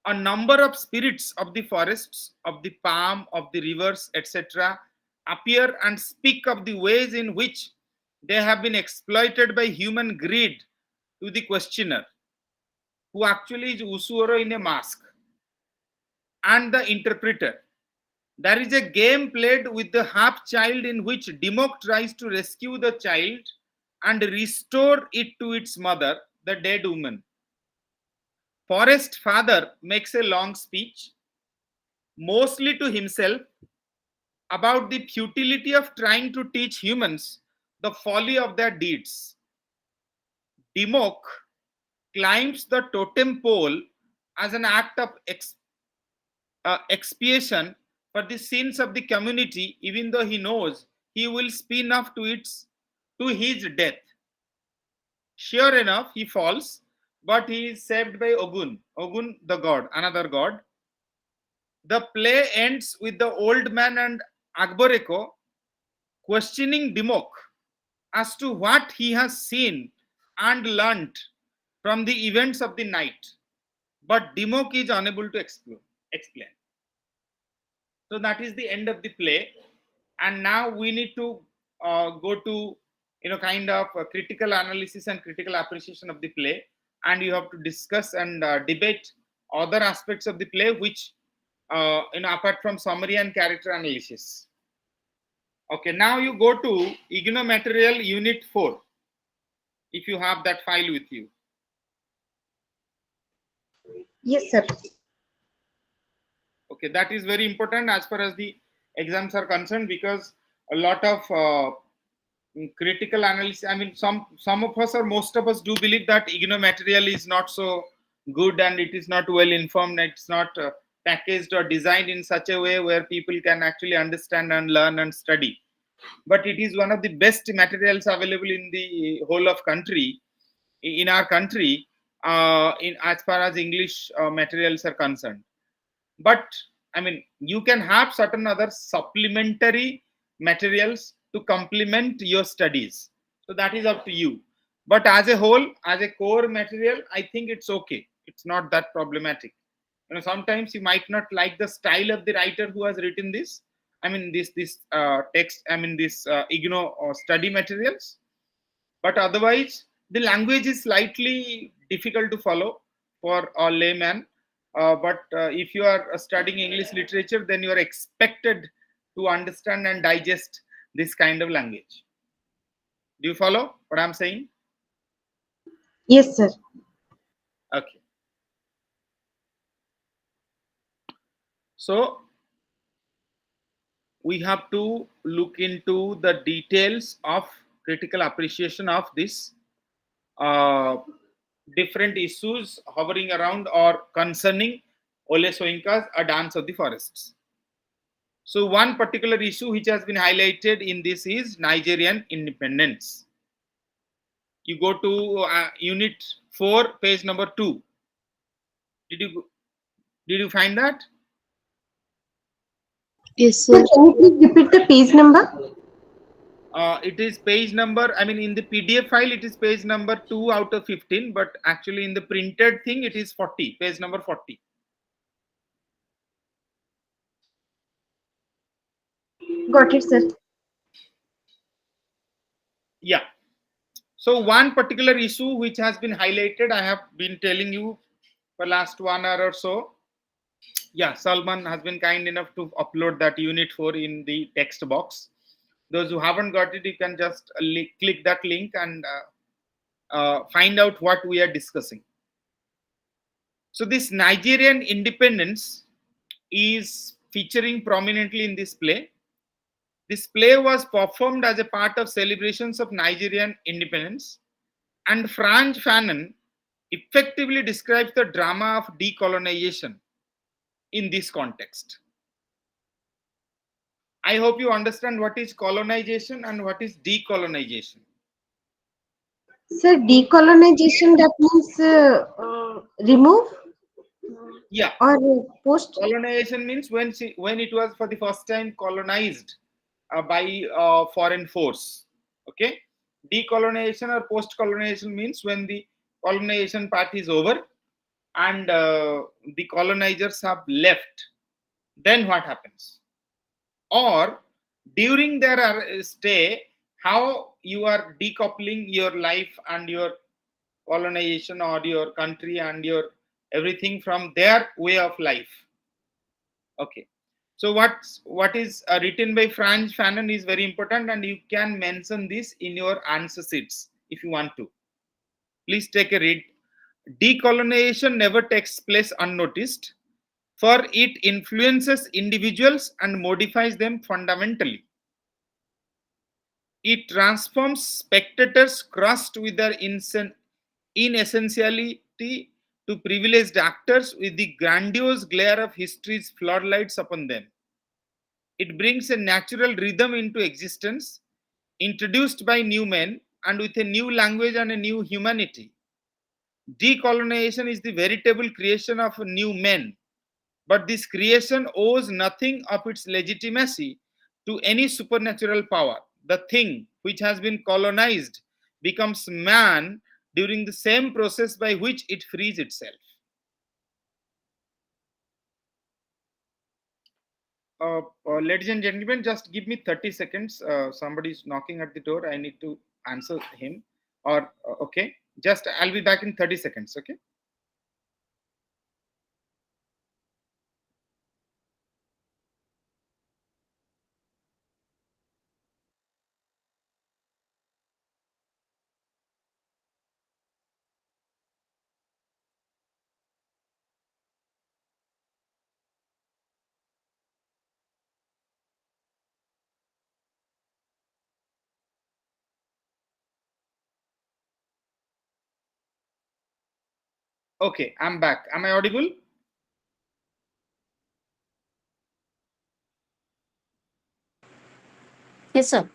A number of spirits of the forests, of the palm, of the rivers, etc., appear and speak of the ways in which they have been exploited by human greed to the questioner, who actually is Usuoro in a mask, and the interpreter. There is a game played with the half child in which Dimok tries to rescue the child and restore it to its mother, the dead woman. Forest father makes a long speech, mostly to himself, about the futility of trying to teach humans the folly of their deeds. Dimok climbs the totem pole as an act of expiation for the sins of the community, even though he knows he will spin off to his death. Sure enough, he falls, but he is saved by Ogun the god, another god. The play ends with the old man and Akboreko questioning Dimok as to what he has seen and learnt from the events of the night, but Dimok is unable to explain. So that is the end of the play, and now we need to go to kind of critical analysis and critical appreciation of the play, and you have to discuss and debate other aspects of the play, which apart from summary and character analysis. Okay, now you go to IGNO Material Unit 4, if you have that file with you. Yes, sir. Okay, that is very important as far as the exams are concerned, because a lot of critical analysis, I mean, some of us or most of us do believe that IGNO material is not so good and it is not well informed, it's not packaged or designed in such a way where people can actually understand and learn and study. But it is one of the best materials available in the whole of country, in our country, in as far as English materials are concerned. But I mean, you can have certain other supplementary materials to complement your studies, so that is up to you. But as a whole, as a core material, I think it's okay, it's not that problematic. Sometimes you might not like the style of the writer who has written this, I mean this text, I mean this IGNO study materials, but otherwise the language is slightly difficult to follow for a layman. But if you are studying English literature, then you are expected to understand and digest this kind of language. Do you follow what I'm saying? Yes, sir. Okay. So we have to look into the details of critical appreciation of this uh, different issues hovering around or concerning Ole Soyinka's A Dance of the Forests. So one particular issue which has been highlighted in this is Nigerian independence. You go to unit 4, page number 2. Did you find that? Yes, Sir, sir. can you please repeat the page number? It is page number, I mean, in the PDF file, it is page number 2 out of 15, but actually in the printed thing, it is 40, page number 40. Got it, sir. Yeah. So one particular issue which has been highlighted, I have been telling you for last 1 hour or so. Yeah, Salman has been kind enough to upload that unit 4 in the text box. Those who haven't got it, you can just click that link and find out what we are discussing. So this Nigerian independence is featuring prominently in this play. This play was performed as a part of celebrations of Nigerian independence, and Franz Fanon effectively describes the drama of decolonization in this context. I hope you understand what is colonization and what is decolonization. Sir, decolonization, that means remove Yeah, or post. colonization means when it was for the first time colonized by foreign force. Okay, decolonization or post colonization means when the colonization part is over and the colonizers have left, then what happens? Or during their stay, how you are decoupling your life and your colonization or your country and your everything from their way of life. Okay, so what is written by Franz Fanon is very important, and you can mention this in your answer sheets if you want to. Please take a read. Decolonization never takes place unnoticed, for it influences individuals and modifies them fundamentally. It transforms spectators crushed with their inessentiality to privileged actors with the grandiose glare of history's floodlights upon them. It brings a natural rhythm into existence, introduced by new men and with a new language and a new humanity. Decolonization is the veritable creation of new men, but this creation owes nothing of its legitimacy to any supernatural power. The thing which has been colonized becomes man during the same process by which it frees itself. Ladies and gentlemen, just give me 30 seconds. Somebody is knocking at the door. I need to answer him. Or, okay, just I'll be back in 30 seconds. Okay. Okay, I'm back. Am I audible? Yes, sir.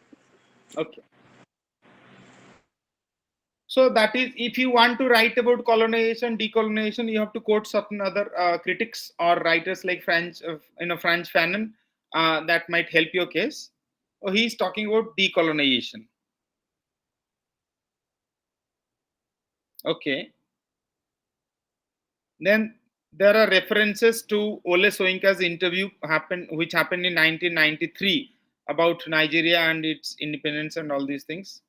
Okay. So that is, if you want to write about colonization, decolonization, you have to quote certain other critics or writers like French, French Fanon. That might help your case. Oh, he's talking about decolonization. Okay. Then there are references to Ole Soyinka's interview which happened in 1993 about Nigeria and its independence and all these things.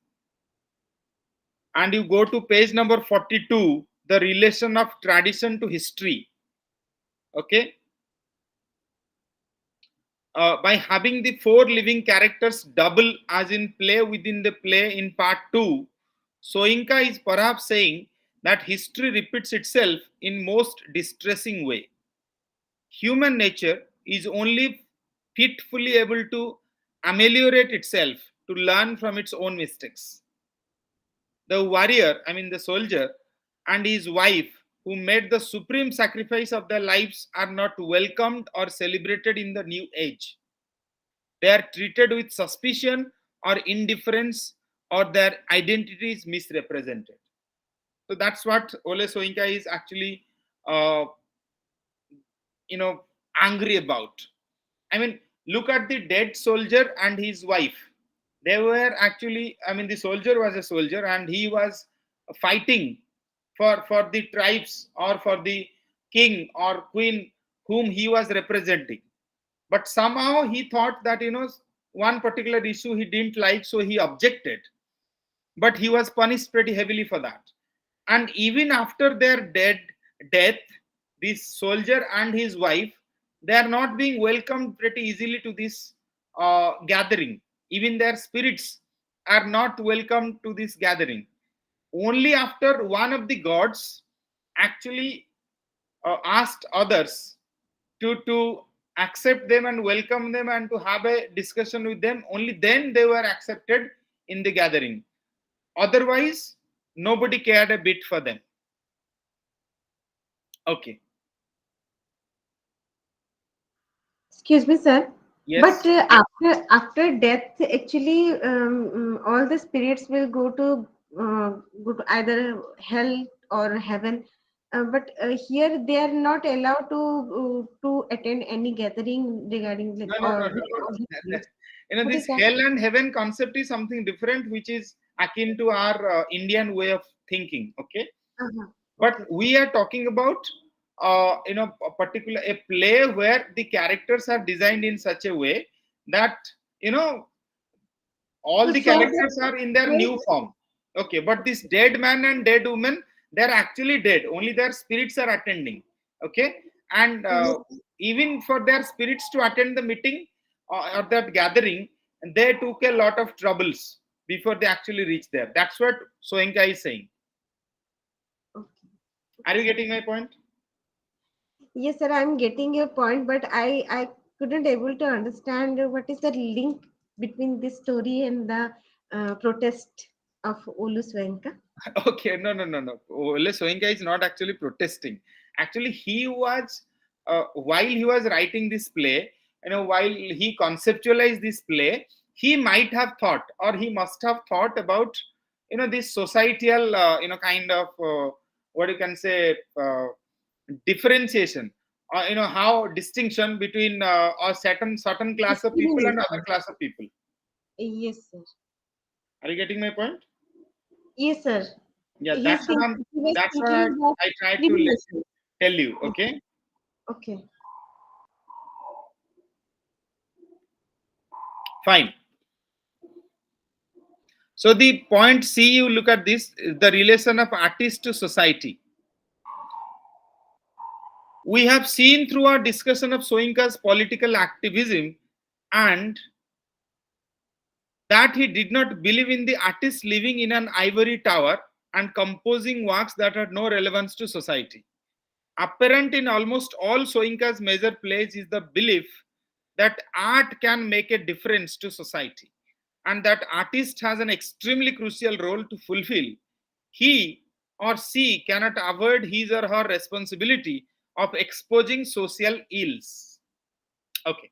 And you go to page number 42, the relation of tradition to history. Okay. By having the four living characters double as in play within the play in part 2, Soyinka is perhaps saying that history repeats itself in most distressing way. Human nature is only fitfully able to ameliorate itself to learn from its own mistakes. The warrior, I mean the soldier, and his wife, who made the supreme sacrifice of their lives, are not welcomed or celebrated in the new age. They are treated with suspicion or indifference, or their identity is misrepresented. So that's what Ole Soyinka is actually, uh, angry about. I mean, look at the dead soldier and his wife. They were actually, I mean, the soldier was a soldier and he was fighting for the tribes or for the king or queen whom he was representing. But somehow he thought that, one particular issue he didn't like, so he objected. But he was punished pretty heavily for that. And even after their death, this soldier and his wife, they are not being welcomed pretty easily to this gathering. Even their spirits are not welcomed to this gathering. Only after one of the gods actually asked others to accept them and welcome them and to have a discussion with them, only then they were accepted in the gathering. Otherwise, nobody cared a bit for them. Okay. Excuse me, sir. But Yes. after death, actually, all the spirits will go to either hell or heaven. But here they are not allowed to attend any gathering regarding No, like no, no, or no, with no. all the spirits. What is This that? hell and heaven concept is something different, which is akin to our Indian way of thinking. Okay. Uh-huh. But Okay. we are talking about, a particular a play where the characters are designed in such a way that, you know, all To the show the characters are in their yes. new form. Okay, but this dead man and dead woman, they're actually dead, only their spirits are attending. Okay. And Yes. even for their spirits to attend the meeting or that gathering, they took a lot of troubles before they actually reached there. That's what Soenka is saying. Okay. Are Okay, you sir. getting my point? Yes, sir, I'm getting your point, but I couldn't able to understand what is the link between this story and the protest of Olu Swenka. Okay, no, no, no, no. Ole Soyinka is not actually protesting. Actually, he was, while he was writing this play, while he conceptualized this play, he might have thought, or he must have thought about, this societal, kind of, what you can say, differentiation, how distinction between a certain class of people and other Discrimination. class of people. Yes, sir. Are you getting my point? Yes, sir. Yeah, He's he was that's what thinking about I tried to criminals. tell you. Okay, Okay. fine. So the point C, you look at this, the relation of artist to society. We have seen through our discussion of Soyinka's political activism and that he did not believe in the artist living in an ivory tower and composing works that had no relevance to society. Apparent in almost all Soyinka's major plays is the belief that art can make a difference to society and that artist has an extremely crucial role to fulfill. He or she cannot avoid his or her responsibility of exposing social ills. Okay,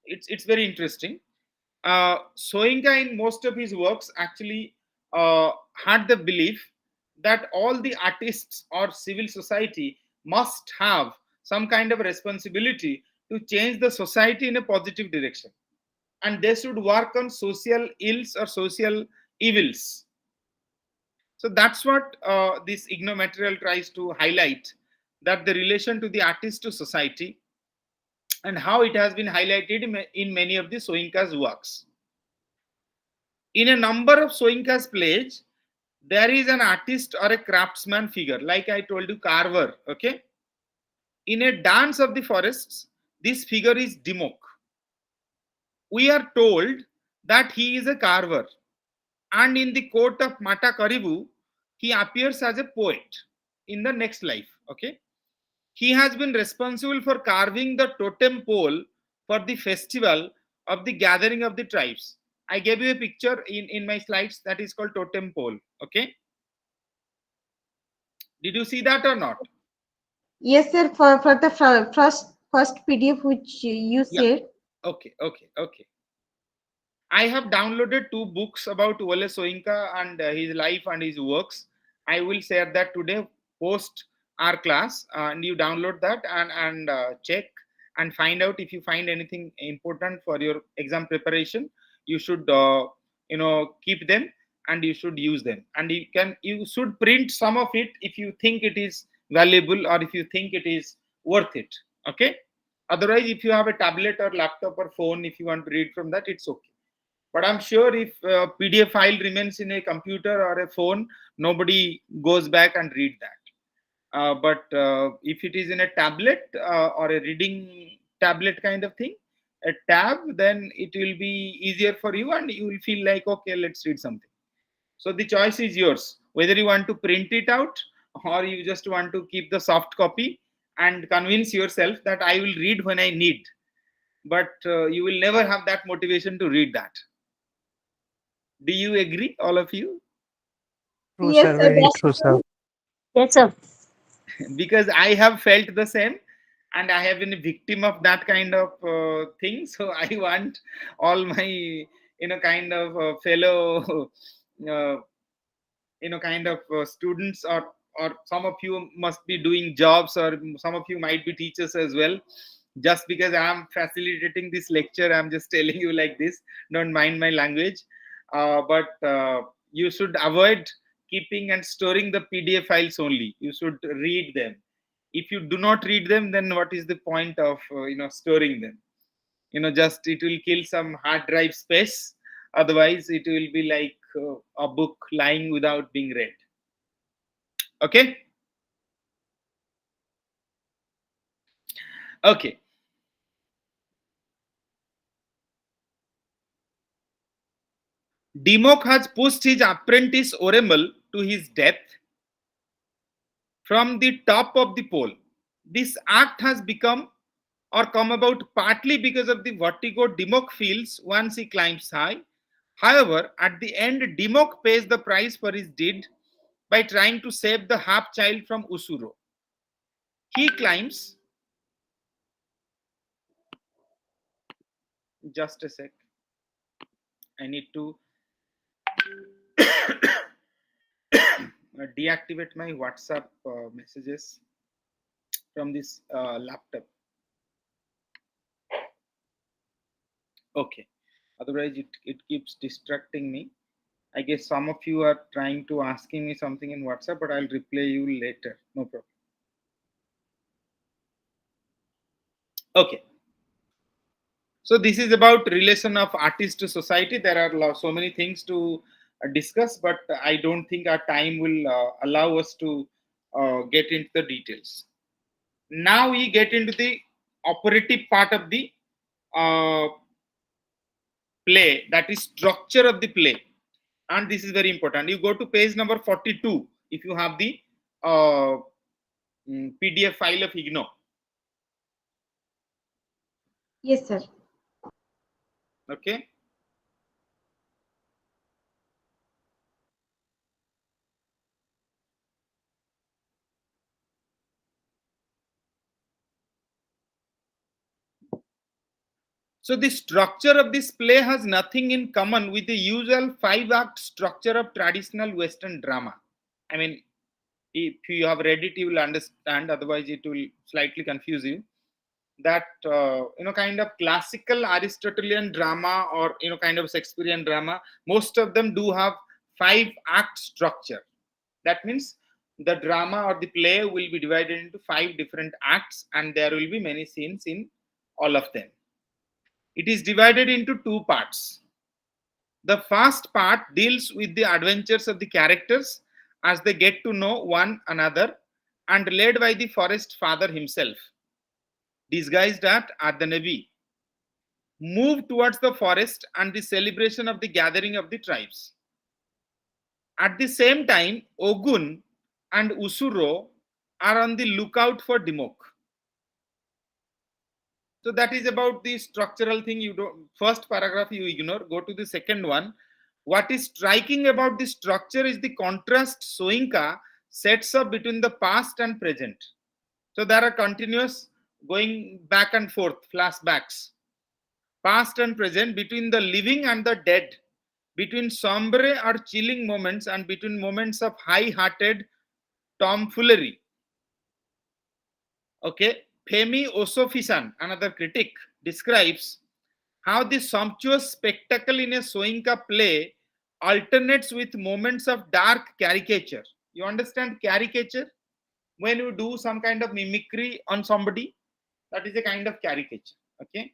it's very interesting. Soinka, in most of his works, actually had the belief that all the artists or civil society must have some kind of responsibility to change the society in a positive direction, and they should work on social ills or social evils. So that's what this igno material tries to highlight, that the relation to the artist to society and how it has been highlighted in many of the Soinka's works. In a number of Soinka's plays, there is an artist or a craftsman figure, like I told you, carver. Okay. In a dance of the forests, this figure is Dimok. We are told that he is a carver, and in the court of Mata Karibu, he appears as a poet in the next life. Okay. He has been responsible for carving the totem pole for the festival of the gathering of the tribes. I gave you a picture in my slides that is called totem pole. Okay. Did you see that or not? Yes, sir. For the first PDF which you Yeah. said. Okay. Okay. Okay. I have downloaded two books about Wole Soyinka and his life and his works. I will share that today post our class, and you download that and check and find out if you find anything important for your exam preparation. You should keep them and you should use them. And you should print some of it if you think it is valuable or if you think it is worth it. Okay. Otherwise, if you have a tablet or laptop or phone, if you want to read from that, it's okay. But I'm sure if a PDF file remains in a computer or a phone, nobody goes back and read that. But if it is in a tablet or a reading tablet kind of thing, a tab, then it will be easier for you and you will feel like, okay, let's read something. So the choice is yours, whether you want to print it out or you just want to keep the soft copy and convince yourself that I will read when I need. But you will never have that motivation to read that. Do you agree, all of you? True, Yes, sir. sir. Very That's true, sir. true. Yes, sir. Because I have felt the same and I have been a victim of that kind of thing. So I want all my, kind of fellow, uh, kind of students, or some of you must be doing jobs, or some of you might be teachers as well. Just because I'm facilitating this lecture, I'm just telling you like this. Don't mind my language. But you should avoid keeping and storing the PDF files only. You should read them. If you do not read them, then what is the point of storing them? Just it will kill some hard drive space. Otherwise, it will be like a book lying without being read. Okay. Okay. Dimok has pushed his apprentice Oremel to his death from the top of the pole. This act has become or come about partly because of the vertigo Dimok feels once he climbs high. However, at the end, Dimok pays the price for his deed by trying to save the half child from Usuro. He climbs, just a sec, I need to deactivate my WhatsApp messages from this laptop. Okay. Otherwise, it keeps distracting me. I guess some of you are trying to asking me something in WhatsApp, but I'll reply you later. No problem. Okay. So this is about relation of artist to society. There are so many things to discuss, but I don't think our time will allow us to get into the details. Now we get into the operative part of the uh, play, that is structure of the play, and this is very important. You go to page number 42 if you have the uh, PDF file of IGNO. Yes, sir. Okay. So the structure of this play has nothing in common with the usual 5-act structure of traditional Western drama. I mean, if you have read it, you will understand. Otherwise, it will slightly confuse you. That kind of classical Aristotelian drama, or kind of Shakespearean drama, most of them do have 5-act structure. That means the drama or the play will be divided into 5 different acts, and there will be many scenes in all of them. It is divided into 2 parts. The first part deals with the adventures of the characters as they get to know one another, and led by the forest father himself, disguised at the Navy, move towards the forest and the celebration of the gathering of the tribes. At the same time, Ogun and Usuro are on the lookout for Dimok. So that is about the structural thing. You don't, first paragraph you ignore, go to the second one. What is striking about the structure is the contrast Soinka sets up between the past and present. So there are continuous going back and forth flashbacks, past and present, between the living and the dead, between sombre or chilling moments and between moments of high-hearted tomfoolery. Okay, Femi Osofisan, another critic, describes how the sumptuous spectacle in a Soinka play alternates with moments of dark caricature. You understand caricature? When you do some kind of mimicry on somebody, that is a kind of caricature. Okay,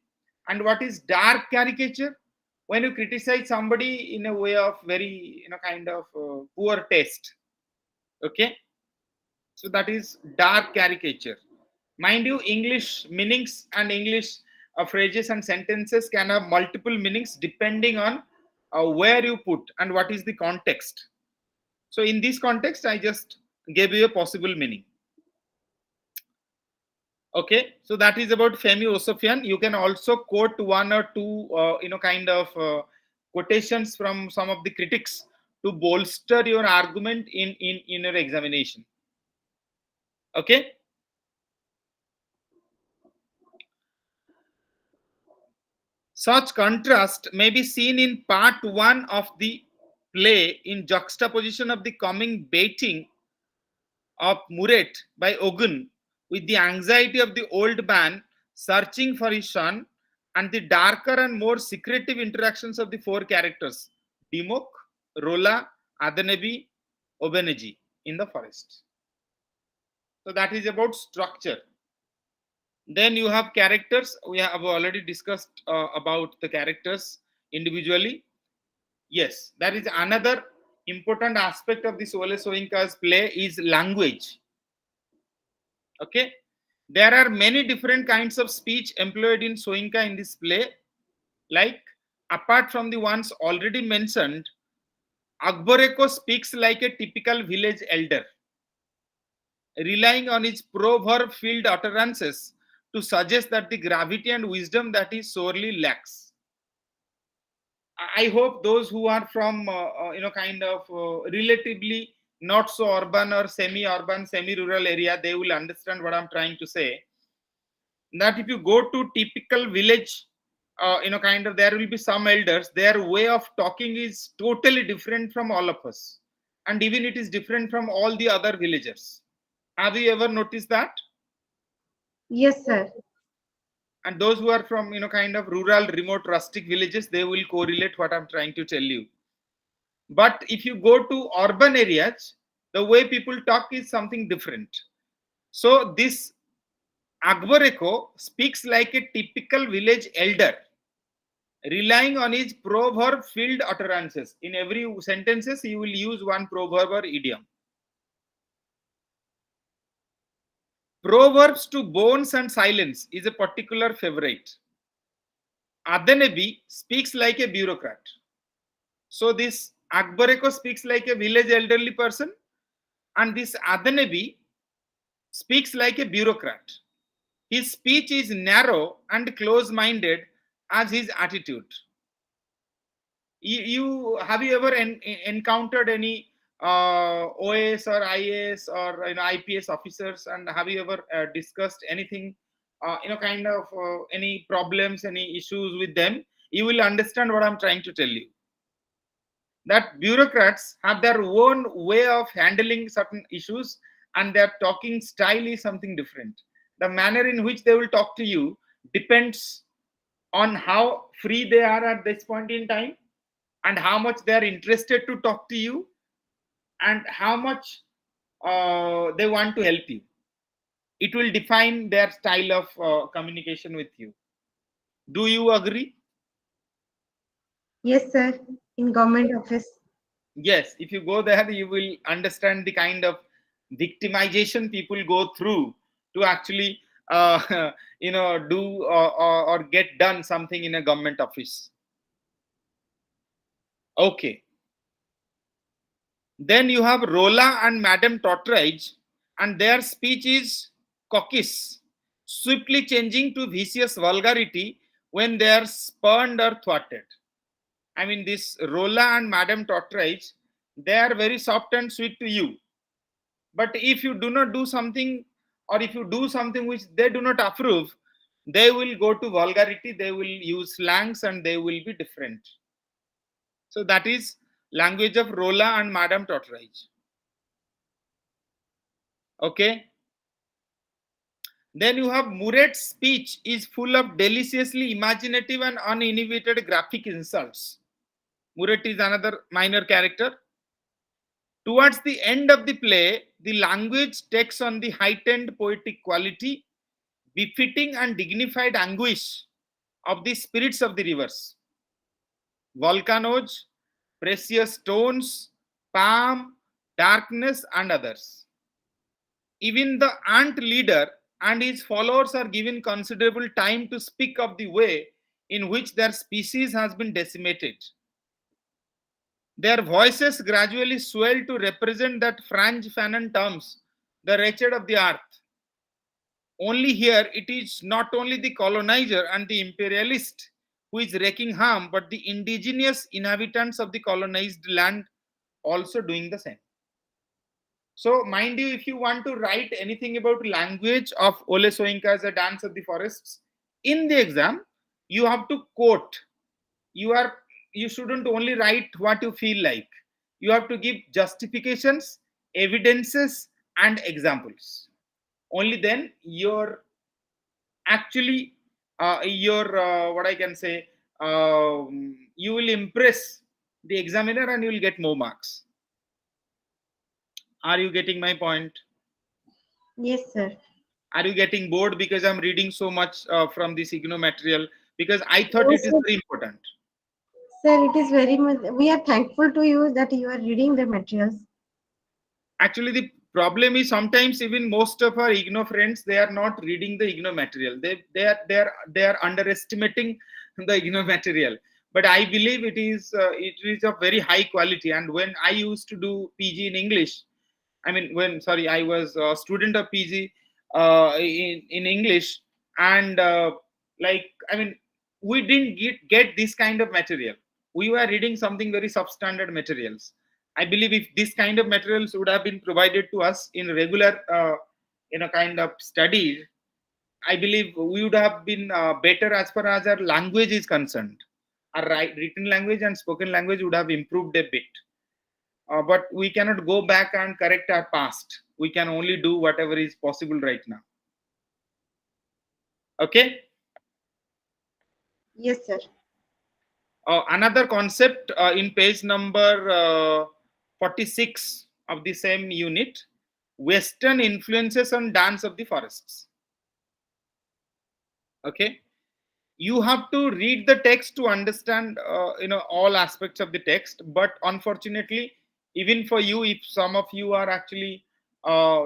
and what is dark caricature? When you criticize somebody in a way of very kind of poor taste. Okay, so that is dark caricature. Mind you, English meanings and English phrases and sentences can have multiple meanings depending on where you put and what is the context. So in this context, I just gave you a possible meaning. Okay, so that is about Femi Osofian. You can also quote one or two, kind of quotations from some of the critics to bolster your argument in your examination. Okay. Such contrast may be seen in part 1 of the play in juxtaposition of the coming baiting of Muret by Ogun with the anxiety of the old man searching for his son, and the darker and more secretive interactions of the 4 characters Dimok, Rola, Adenebi, Obeneji in the forest. So that is about structure. Then you have characters. We have already discussed about the characters individually. Yes, that is another important aspect of this Ole Soyinka's play is language. Okay, there are many different kinds of speech employed in Soyinka in this play. Like, apart from the ones already mentioned, Akboreko speaks like a typical village elder, relying on his proverb-filled utterances to suggest that the gravity and wisdom that he sorely lacks. I hope those who are from kind of relatively not so urban or semi-urban, semi-rural area, they will understand what I'm trying to say. That if you go to typical village, kind of, there will be some elders. Their way of talking is totally different from all of us, and even it is different from all the other villagers. Have you ever noticed that? Yes, sir. And those who are from kind of rural, remote, rustic villages, they will correlate what I'm trying to tell you. But if you go to urban areas, the way people talk is something different. So this Akbareko speaks like a typical village elder, relying on his proverb filled utterances. In every sentences, he will use one proverb or idiom. Proverbs to bones and silence is a particular favorite. Adenebi speaks like a bureaucrat. So this Akbareko speaks like a village elderly person, and this Adenebi speaks like a bureaucrat. His speech is narrow and close-minded as his attitude. You have you ever encountered any OS or IAS or IPS officers, and have you ever discussed anything, kind of any problems, any issues with them? You will understand what I'm trying to tell you. That bureaucrats have their own way of handling certain issues, and their talking style is something different. The manner in which they will talk to you depends on how free they are at this point in time, and how much they are interested to talk to you, and how much they want to help you. It will define their style of communication with you. Do you agree? Yes, sir. In government office. Yes, if you go there, you will understand the kind of victimization people go through to actually do or get done something in a government office. Okay. Then you have Rolla and Madame Totteridge, and their speech is coquettish, swiftly changing to vicious vulgarity when they are spurned or thwarted. I mean, this Rolla and Madame Totteridge, they are very soft and sweet to you. But if you do not do something, or if you do something which they do not approve, they will go to vulgarity, they will use slangs, and they will be different. So that is language of Rolla and Madame Totteridge. Okay. Then you have Muret's speech is full of deliciously imaginative and uninhibited graphic insults. Muret is another minor character. Towards the end of the play, the language takes on the heightened poetic quality, befitting and dignified anguish of the spirits of the rivers, volcanoes, precious stones, palm, darkness, and others. Even the ant leader and his followers are given considerable time to speak of the way in which their species has been decimated. Their voices gradually swell to represent that Franz Fanon terms, the wretched of the earth. Only here it is not only the colonizer and the imperialist who is wreaking harm, but the indigenous inhabitants of the colonized land also doing the same. So, mind you, if you want to write anything about language of Ole Soyinka as a dance of the forests in the exam, you have to quote. You shouldn't only write what you feel like. You have to give justifications, evidences, and examples. Only then you're actually your what I can say, you will impress the examiner and you will get more marks. Are you getting my point? Yes, sir. Are you getting bored because I'm reading so much from this IGNO material? Because I thought No, it is sir. very important. Sir, it is very much. We are thankful to you that you are reading the materials. Actually, the problem is sometimes even most of our IGNO friends, they are not reading the IGNO material. They are underestimating the IGNO material. But I believe it is of very high quality. And when I used to do PG in English, I mean, I was a student of PG in English, and I mean, we didn't get this kind of material. We were reading something very substandard materials. I believe if this kind of materials would have been provided to us in regular, kind of studies, I believe we would have been better as far as our language is concerned. Our written language and spoken language would have improved a bit. But we cannot go back and correct our past. We can only do whatever is possible right now. Okay. Yes, sir. Another concept in page number 46 of the same unit, Western influences on dance of the forests. Okay, you have to read the text to understand all aspects of the text, but unfortunately, even for you, if some of you are actually uh,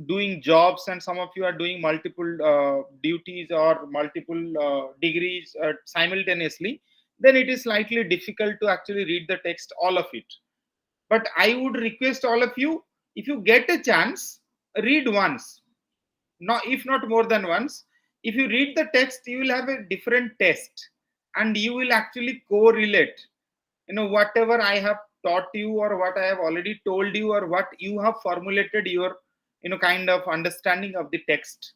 doing jobs and some of you are doing multiple duties or multiple degrees simultaneously, then it is slightly difficult to actually read the text all of it. But I would request all of you, if you get a chance, read once, not if not more than once. If you read the text, you will have a different test, and you will actually correlate, whatever I have taught you, or what I have already told you, or what you have formulated your kind of understanding of the text.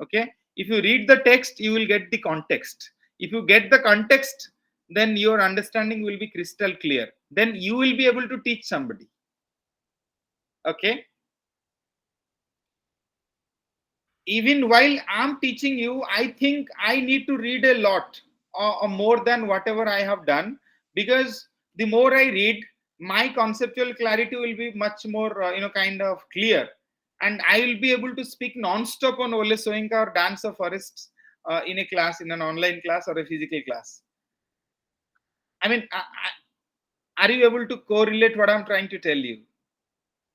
Okay, if you read the text, you will get the context. If you get the context, then your understanding will be crystal clear, then you will be able to teach somebody. Okay, even while I'm teaching you, I think I need to read a lot, more than whatever I have done, because the more I read, my conceptual clarity will be much more, kind of clear, and I will be able to speak non-stop on Ole Soyinka or Dance of Forests in a class, in an online class or a physical class. I mean, are you able to correlate what I'm trying to tell you?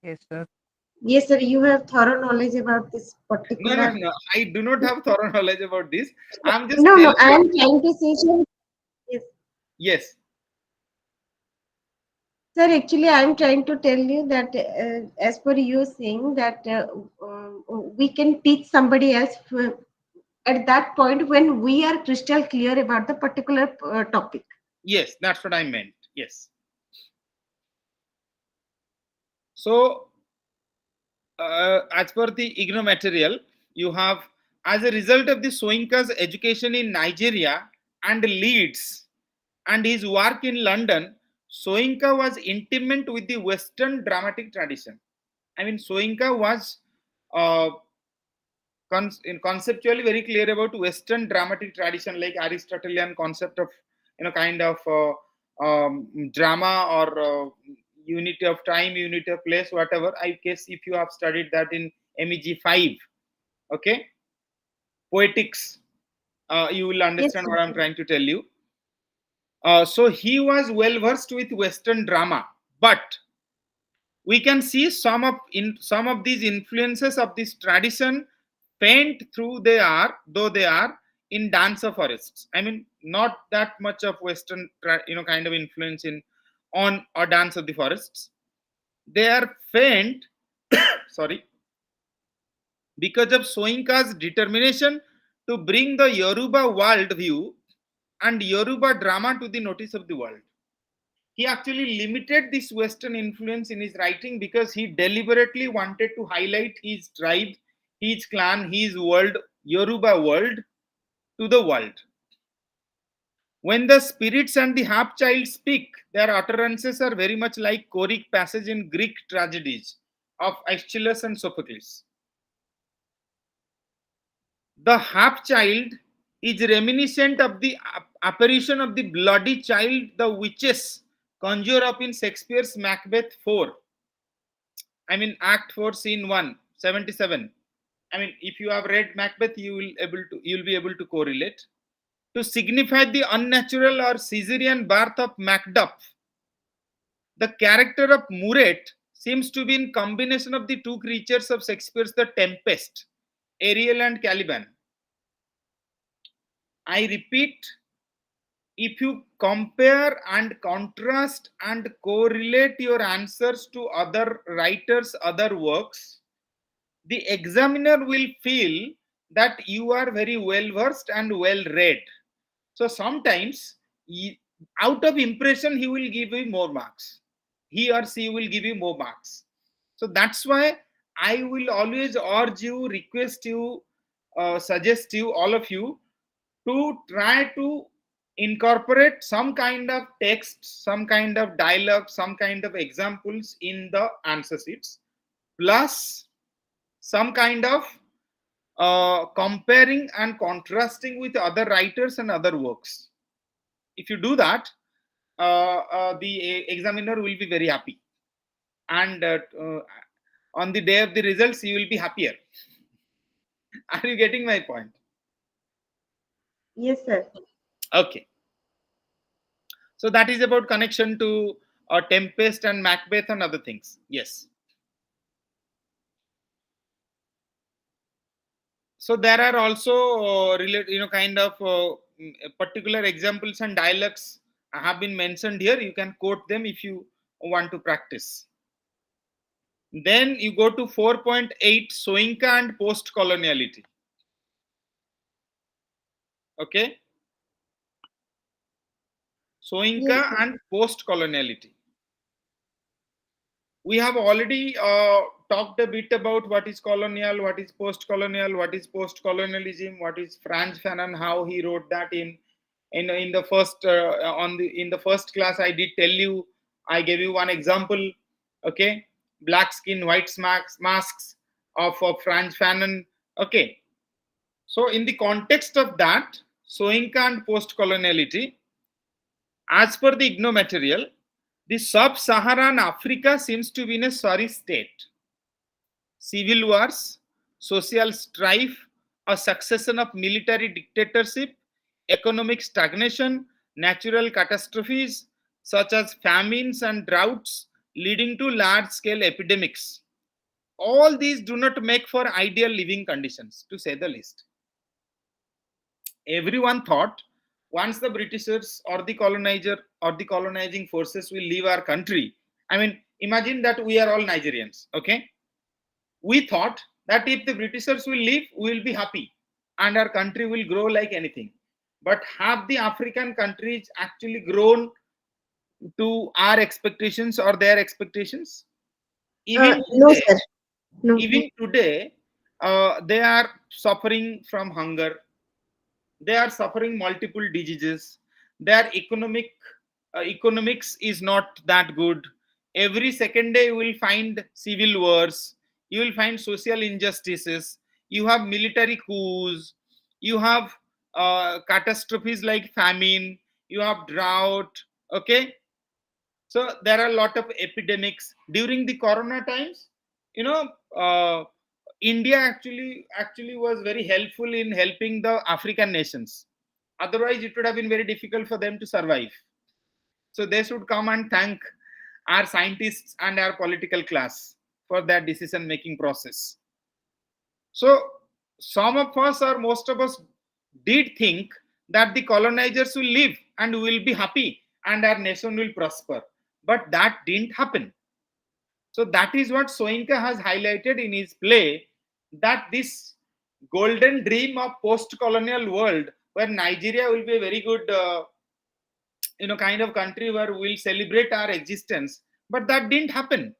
Yes, sir. Yes, sir. You have thorough knowledge about this No, no, particular. no. I do not have thorough knowledge about this. I'm just No, no. telling I you. am trying to say, sir. Yes, Yes. sir. Actually, I am trying to tell you that as per you saying that we can teach somebody else at that point when we are crystal clear about the particular topic. Yes, that's what I meant. Yes. So, as per the IGNO material, you have, as a result of the Soyinka's education in Nigeria and Leeds and his work in London, Soyinka was intimate with the Western dramatic tradition. I mean, Soyinka was uh, conceptually very clear about Western dramatic tradition, like Aristotelian concept of kind of drama, or unity of time, unity of place, whatever. I guess if you have studied that in MEG-5, okay, poetics, you will Yes, understand sir. what I'm trying to tell you. So he was well versed with Western drama, but we can see some of these influences of this tradition faint through they are though they are in Dance of Forests. I mean, not that much of Western kind of influence in on or Dance of the Forests. They are faint sorry, because of Soyinka's determination to bring the Yoruba world view and Yoruba drama to the notice of the world. He actually limited this Western influence in his writing because he deliberately wanted to highlight his tribe, his clan, his world, Yoruba world, to the world. When the spirits and the half child speak, their utterances are very much like choric passage in Greek tragedies of Aeschylus and Sophocles. The half child is reminiscent of the apparition of the bloody child the witches conjure up in Shakespeare's Macbeth 4. I mean, Act 4, Scene 1, 77. I mean, if you have read Macbeth, you'll be able to correlate. To signify the unnatural or Caesarean birth of Macduff, the character of Muret seems to be in combination of the two creatures of Shakespeare's The Tempest, Ariel and Caliban. I repeat, if you compare and contrast and correlate your answers to other writers' other works, the examiner will feel that you are very well versed and well read. So sometimes, out of impression, he will give you more marks. He or she will give you more marks. So that's why I will always urge you, request you, suggest you, all of you, to try to incorporate some kind of text, some kind of dialogue, some kind of examples in the answer sheets, plus some kind of comparing and contrasting with other writers and other works. If you do that, the examiner will be very happy, and on the day of the results, you will be happier. Are you getting my point? Yes, sir. Okay. So that is about connection to Tempest and Macbeth and other things. Yes. So there are also kind of particular examples and dialects have been mentioned here. You can quote them if you want to practice. Then you go to 4.8, Soinka and post-coloniality. Okay, Yes, Soinka sir. and post-coloniality. We have already talked a bit about what is colonial, what is post-colonial, what is post-colonialism, what is Franz Fanon, how he wrote that in the first in the first class. I did tell you, I gave you one example. Okay, black skin, white masks of Franz Fanon. Okay, so in the context of that, Soinka and post-coloniality, as per the IGNO material, the sub-Saharan Africa seems to be in a sorry state. Civil wars, social strife, a succession of military dictatorship, economic stagnation, natural catastrophes such as famines and droughts leading to large-scale epidemics. All these do not make for ideal living conditions, to say the least. Everyone thought once the Britishers or the colonizer or the colonizing forces will leave our country. I mean, imagine that we are all Nigerians. Okay, we thought that if the Britishers will leave, we will be happy and our country will grow like anything. But have the African countries actually grown to our expectations or their expectations? Even No, today, sir. No. even today, they are suffering from hunger. They are suffering multiple diseases. Their economics is not that good. Every second day you will find civil wars, you will find social injustices, you have military coups, you have catastrophes like famine, you have drought. Okay, so there are a lot of epidemics during the corona times. you know uh, India actually was very helpful in helping the African nations. Otherwise it would have been very difficult for them to survive. So they should come and thank our scientists and our political class for that decision making process. So some of us or most of us did think that the colonizers will live and we will be happy and our nation will prosper. But that didn't happen. So that is what Soinka has highlighted in his play, that this golden dream of post-colonial world where Nigeria will be a very good kind of country where we'll celebrate our existence, but that didn't happen.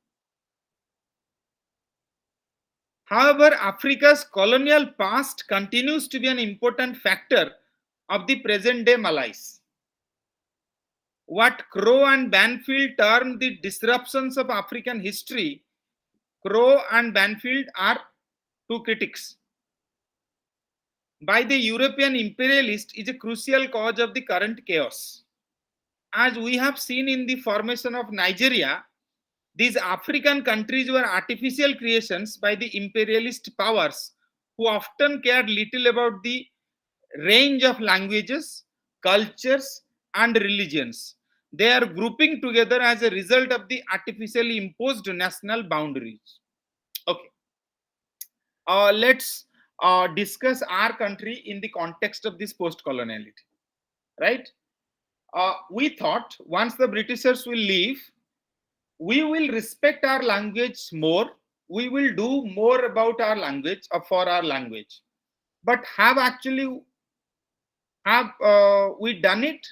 However, Africa's colonial past continues to be an important factor of the present day malaise. What Crow and Banfield termed the disruptions of African history, Crow and Banfield are two critics. By the European imperialist is a crucial cause of the current chaos. As we have seen in the formation of Nigeria, these African countries were artificial creations by the imperialist powers who often cared little about the range of languages, cultures, and religions. They are grouping together as a result of the artificially imposed national boundaries. Okay, let's discuss our country in the context of this post coloniality, right? We thought once the Britishers will leave, we will respect our language more, we will do more about our language or for our language. But have we done it,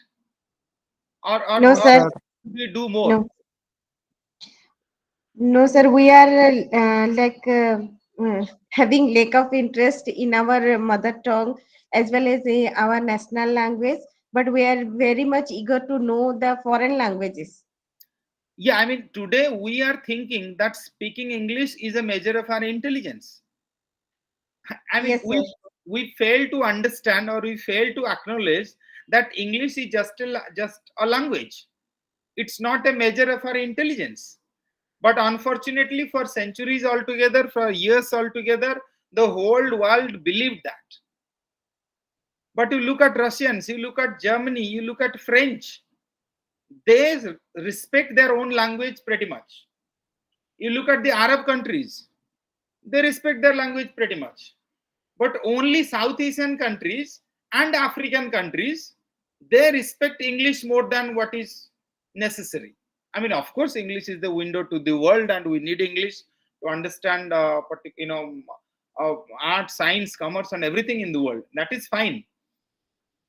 or No, Yes, what sir. sir. we do more? No. No, sir. We are having lack of interest in our mother tongue as well as our national language, but we are very much eager to know the foreign languages. Yeah, I mean, today we are thinking that speaking English is a measure of our intelligence. I mean, Yes, sir. we fail to understand or we fail to acknowledge that English is just a language. It's not a measure of our intelligence. But unfortunately, for centuries altogether, for years altogether, the whole world believed that. But you look at Russians, you look at Germany, you look at French, they respect their own language pretty much. You look at the Arab countries, they respect their language pretty much. But only South Asian countries and African countries, they respect English more than what is necessary. I mean, of course, English is the window to the world, and we need English to understand, art, science, commerce, and everything in the world. That is fine,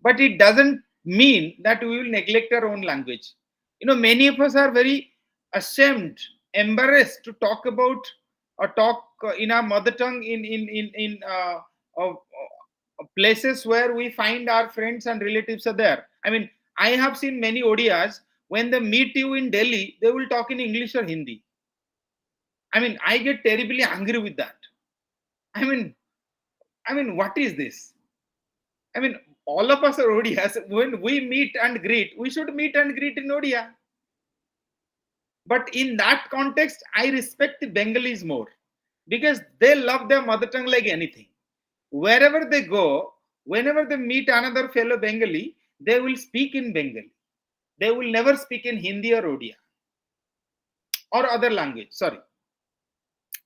but it doesn't mean that we will neglect our own language. Many of us are very ashamed, embarrassed to talk about or talk in our mother tongue places where we find our friends and relatives are there. I mean, I have seen many ODIs, when they meet you in Delhi, they will talk in English or Hindi. I mean, I get terribly angry with that. I mean, what is this? I mean, all of us are Odias. When we meet and greet, we should meet and greet in Odia. But in that context, I respect the Bengalis more, because they love their mother tongue like anything. Wherever they go, whenever they meet another fellow Bengali, they will speak in Bengali. They will never speak in Hindi or Odia or other language. Sorry.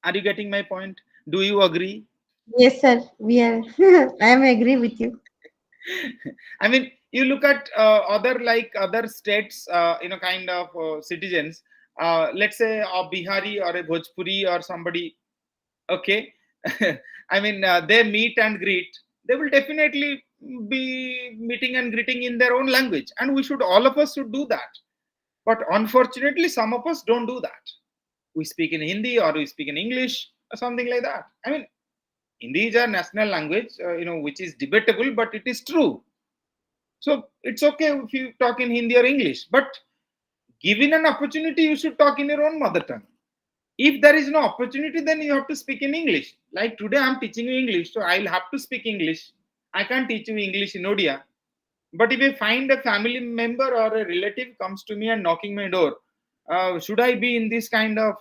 Are you getting my point? Do you agree? Yes, sir. We are. I am agree with you. I mean, you look at other, like other states, kind of citizens. Let's say a Bihari or a Bhojpuri or somebody. Okay, I mean, they meet and greet. They will definitely be meeting and greeting in their own language, and we should, all of us should do that. But unfortunately, some of us don't do that. We speak in Hindi or we speak in English or something like that. I mean, Hindi is our national language, which is debatable, but it is true. So it's okay if you talk in Hindi or English, but given an opportunity, you should talk in your own mother tongue. If there is no opportunity, then you have to speak in English. Like today, I'm teaching you English, so I'll have to speak English. I can't teach you English in Odia. But if I find a family member or a relative comes to me and knocking my door, should I be in this kind of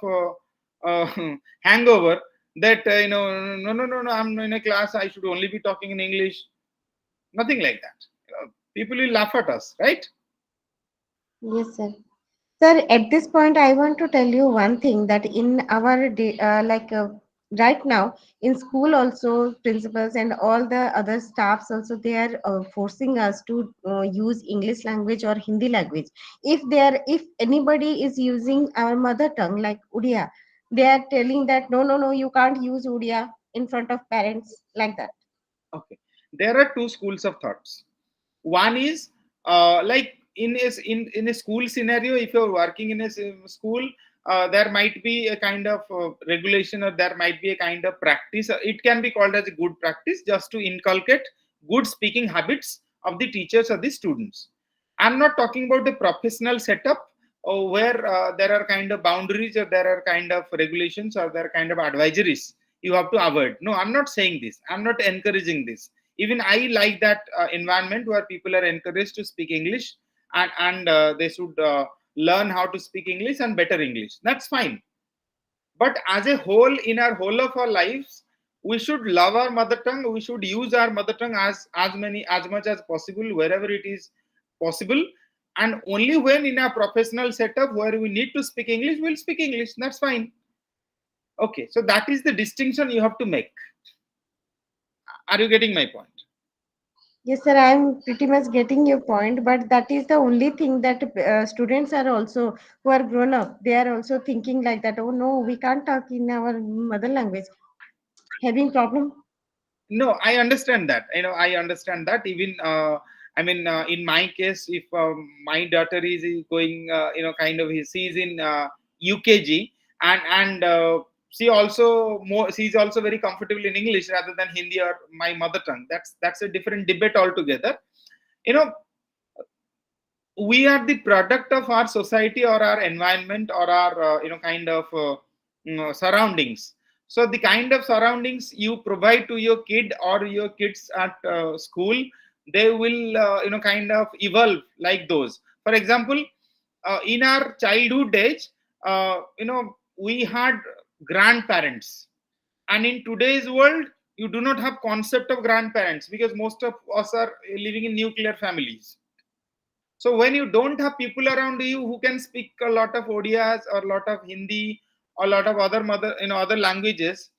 hangover that no, I'm in a class, I should only be talking in English? Nothing like that. People will laugh at us, right? Yes, sir. Sir, at this point, I want to tell you one thing that in our right now in school also principals and all the other staffs also they are forcing us to use English language or Hindi language. If anybody is using our mother tongue like Udia, they are telling that no, you can't use Udia in front of parents like that. Okay, there are two schools of thoughts. One is like in a school scenario, if you're working in a school, there might be a kind of regulation, or there might be a kind of practice. It can be called as a good practice, just to inculcate good speaking habits of the teachers or the students. I'm not talking about the professional setup, where there are kind of boundaries, or there are kind of regulations, or there are kind of advisories you have to avoid. No, I'm not saying this. I'm not encouraging this. Even I like that environment where people are encouraged to speak English, and they should learn how to speak English and better English. That's fine. But as a whole, in our whole of our lives, we should love our mother tongue. We should use our mother tongue as much as possible wherever it is possible. And only when in a professional setup where we need to speak English, we'll speak English. That's fine. Okay, so that is the distinction you have to make. Are you getting my point? Yes, sir, I'm pretty much getting your point, but that is the only thing that students are also who are grown up. They are also thinking like that. Oh no, we can't talk in our mother language. Having problem? No, I understand that. I understand that. Even I mean, in my case, if my daughter is going, kind of, she's in UKG, and she's also very comfortable in English rather than Hindi or my mother tongue. That's a different debate altogether. you know we are the product of our society or our environment or our kind of surroundings. So the kind of surroundings you provide to your kid or your kids at school, they will kind of evolve like those. For example, in our childhood age, we had grandparents, and in today's world you do not have concept of grandparents because most of us are living in nuclear families. So when you don't have people around you who can speak a lot of Odias or a lot of Hindi or a lot of other other languages,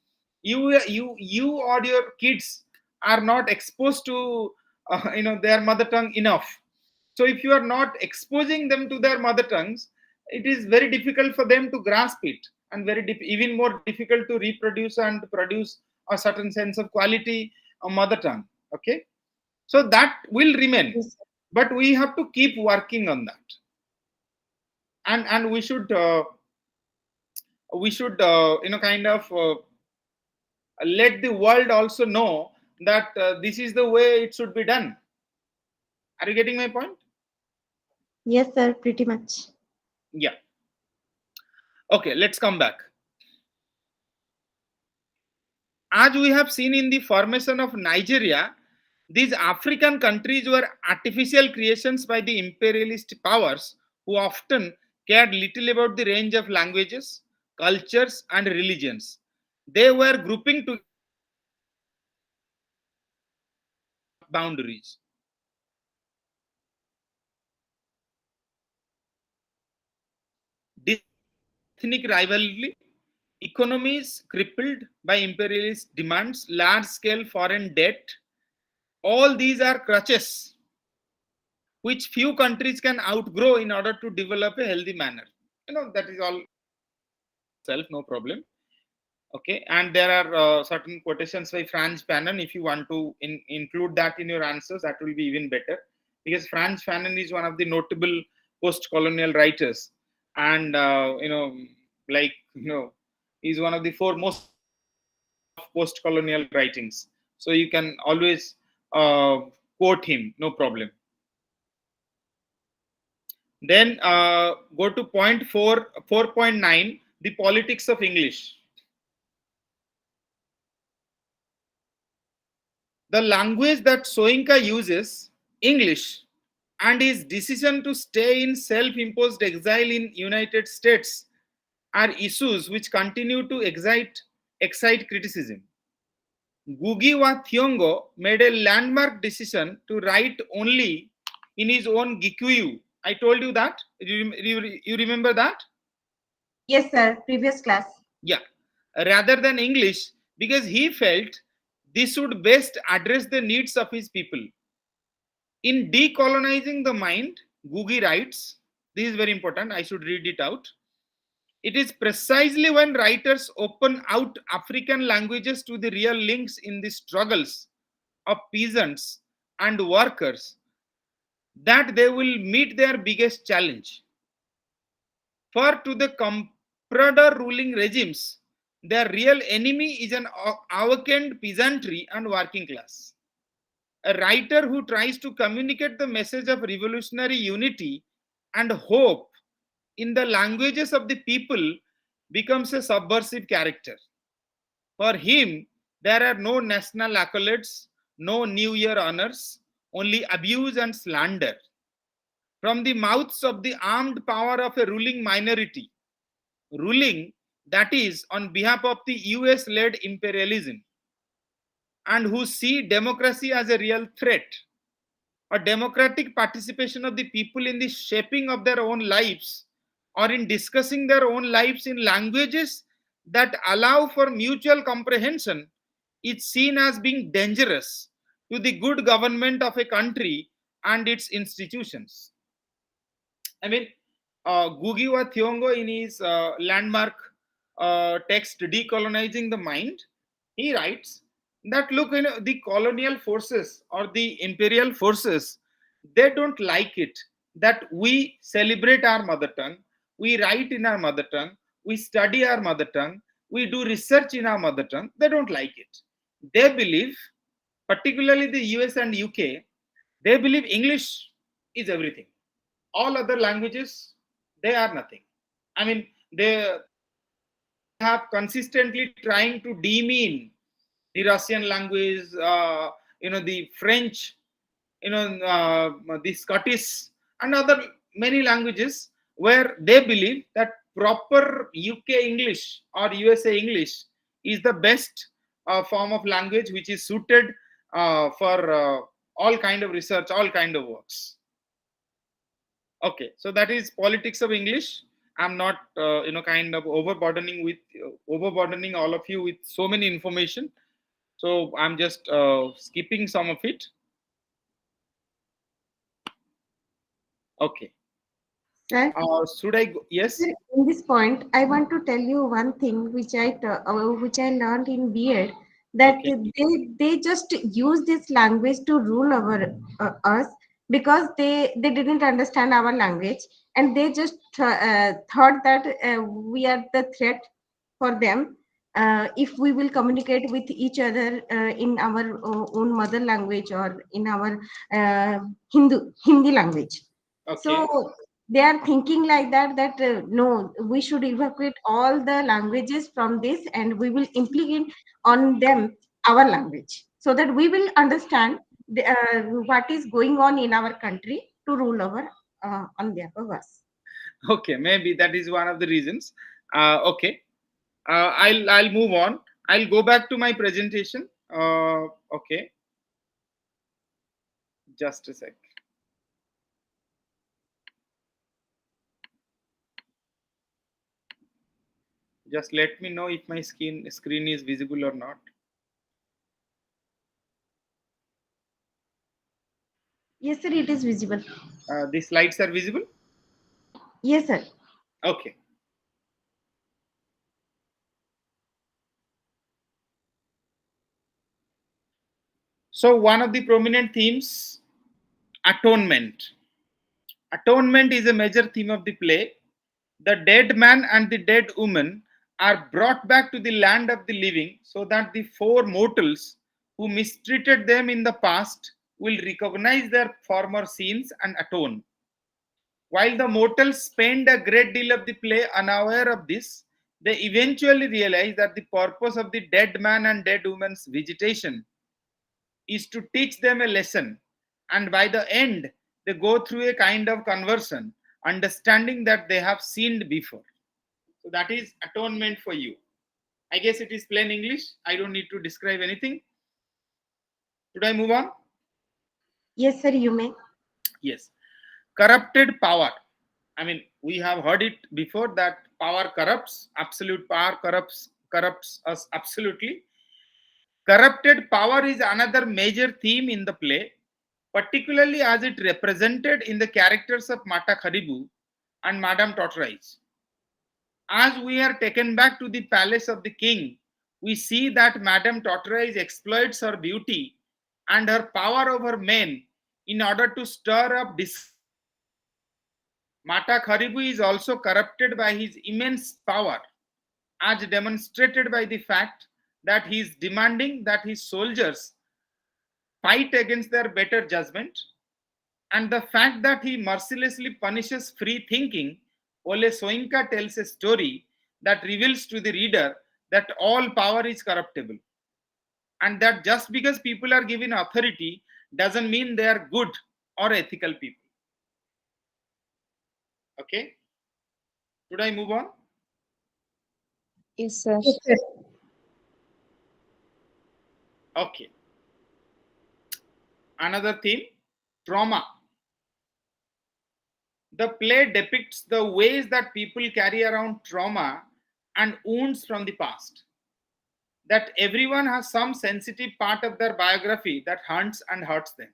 you or your kids are not exposed to their mother tongue enough. So if you are not exposing them to their mother tongues, it is very difficult for them to grasp it, and even more difficult to reproduce and produce a certain sense of quality of mother tongue. Okay, so that will remain, Yes, sir. but we have to keep working on that, and we should kind of let the world also know that this is the way it should be done. Are you getting my point? Yes, sir, pretty much. Yeah. Okay, let's come back. As we have seen in the formation of Nigeria, these African countries were artificial creations by the imperialist powers who often cared little about the range of languages, cultures, and religions. They were grouping together boundaries. This ethnic rivalry, economies crippled by imperialist demands, large scale foreign debt, all these are crutches which few countries can outgrow in order to develop a healthy manner. That is all self, no problem. Okay, and there are certain quotations by Franz Fanon. If you want to include that in your answers, that will be even better, because Franz Fanon is one of the notable post-colonial writers, and like he's one of the foremost of post-colonial writings. So you can always uh, quote him, no problem. Then go to point 4.9, the politics of English. The language that Soyinka uses, English, and his decision to stay in self-imposed exile in United States are issues which continue to excite criticism. Ngugi wa Thiong'o made a landmark decision to write only in his own Gikuyu. I told you that. You remember that? Yes, sir, previous class. Yeah, rather than English, because he felt this would best address the needs of his people. In Decolonizing the Mind, Gugi writes, this is very important, I should read it out. It is precisely when writers open out African languages to the real links in the struggles of peasants and workers that they will meet their biggest challenge. For to the comprador ruling regimes, their real enemy is an awakened peasantry and working class. A writer who tries to communicate the message of revolutionary unity and hope in the languages of the people becomes a subversive character. For him, there are no national accolades, no New Year honors, only abuse and slander from the mouths of the armed power of a ruling minority, ruling that is on behalf of the US led imperialism, and who see democracy as a real threat. A democratic participation of the people in the shaping of their own lives or in discussing their own lives in languages that allow for mutual comprehension is seen as being dangerous to the good government of a country and its institutions. I mean, Ngugi wa Thiong'o, in his landmark text "Decolonizing the Mind," he writes that look, the colonial forces or the imperial forces, they don't like it that we celebrate our mother tongue, we write in our mother tongue, we study our mother tongue, we do research in our mother tongue. They don't like it. They believe, particularly the US and UK, they believe English is everything, all other languages, they are nothing. I mean, they have consistently trying to demean the Russian language, the French, the Scottish and other many languages, where they believe that proper UK English or USA English is the best form of language which is suited for all kind of research, all kind of works. Okay, so that is politics of English. I'm not, kind of overburdening all of you with so many information. So I'm just skipping some of it. Okay. Sir, Should I go? Yes. sir, in this point, I want to tell you one thing which I learned in B.Ed, that Okay. they just use this language to rule our us, because they didn't understand our language, and they just thought that we are the threat for them if we will communicate with each other in our own mother language, or in our uh, Hindi language. Okay. So they are thinking like that, that no, we should evacuate all the languages from this, and we will implement on them our language, so that we will understand what is going on in our country, to rule over on behalf of us. Okay. Maybe that is one of the reasons. Okay. I'll move on. I'll go back to my presentation. Okay. Just a sec. Just let me know if my screen is visible or not. Yes, sir, it is visible. The slides are visible. Yes, sir. Okay. So one of the prominent themes, atonement. Atonement is a major theme of the play. The dead man and the dead woman are brought back to the land of the living so that the four mortals who mistreated them in the past will recognize their former sins and atone. While the mortals spend a great deal of the play unaware of this, they eventually realize that the purpose of the dead man and dead woman's visitation is to teach them a lesson, and by the end, they go through a kind of conversion, understanding that they have sinned before. So that is atonement for you. I guess it is plain English. I don't need to describe anything. Should I move on? Yes, sir, you may. Yes. Corrupted power. I mean, we have heard it before that power corrupts. Absolute power corrupts us absolutely. Corrupted power is another major theme in the play, particularly as it represented in the characters of Mata Kharibu and Madame Tortoise. As we are taken back to the palace of the king, we see that Madame Tortoise exploits her beauty and her power over men in order to stir up discontent. Mata Kharibu is also corrupted by his immense power, as demonstrated by the fact that he is demanding that his soldiers fight against their better judgment, and the fact that he mercilessly punishes free thinking. Ole Soinka tells a story that reveals to the reader that all power is corruptible, and that just because people are given authority doesn't mean they are good or ethical people. Okay, should I move on? Yes, sir. Yes, sir. Okay, another theme, trauma. The play depicts the ways that people carry around trauma and wounds from the past. That everyone has some sensitive part of their biography that haunts and hurts them.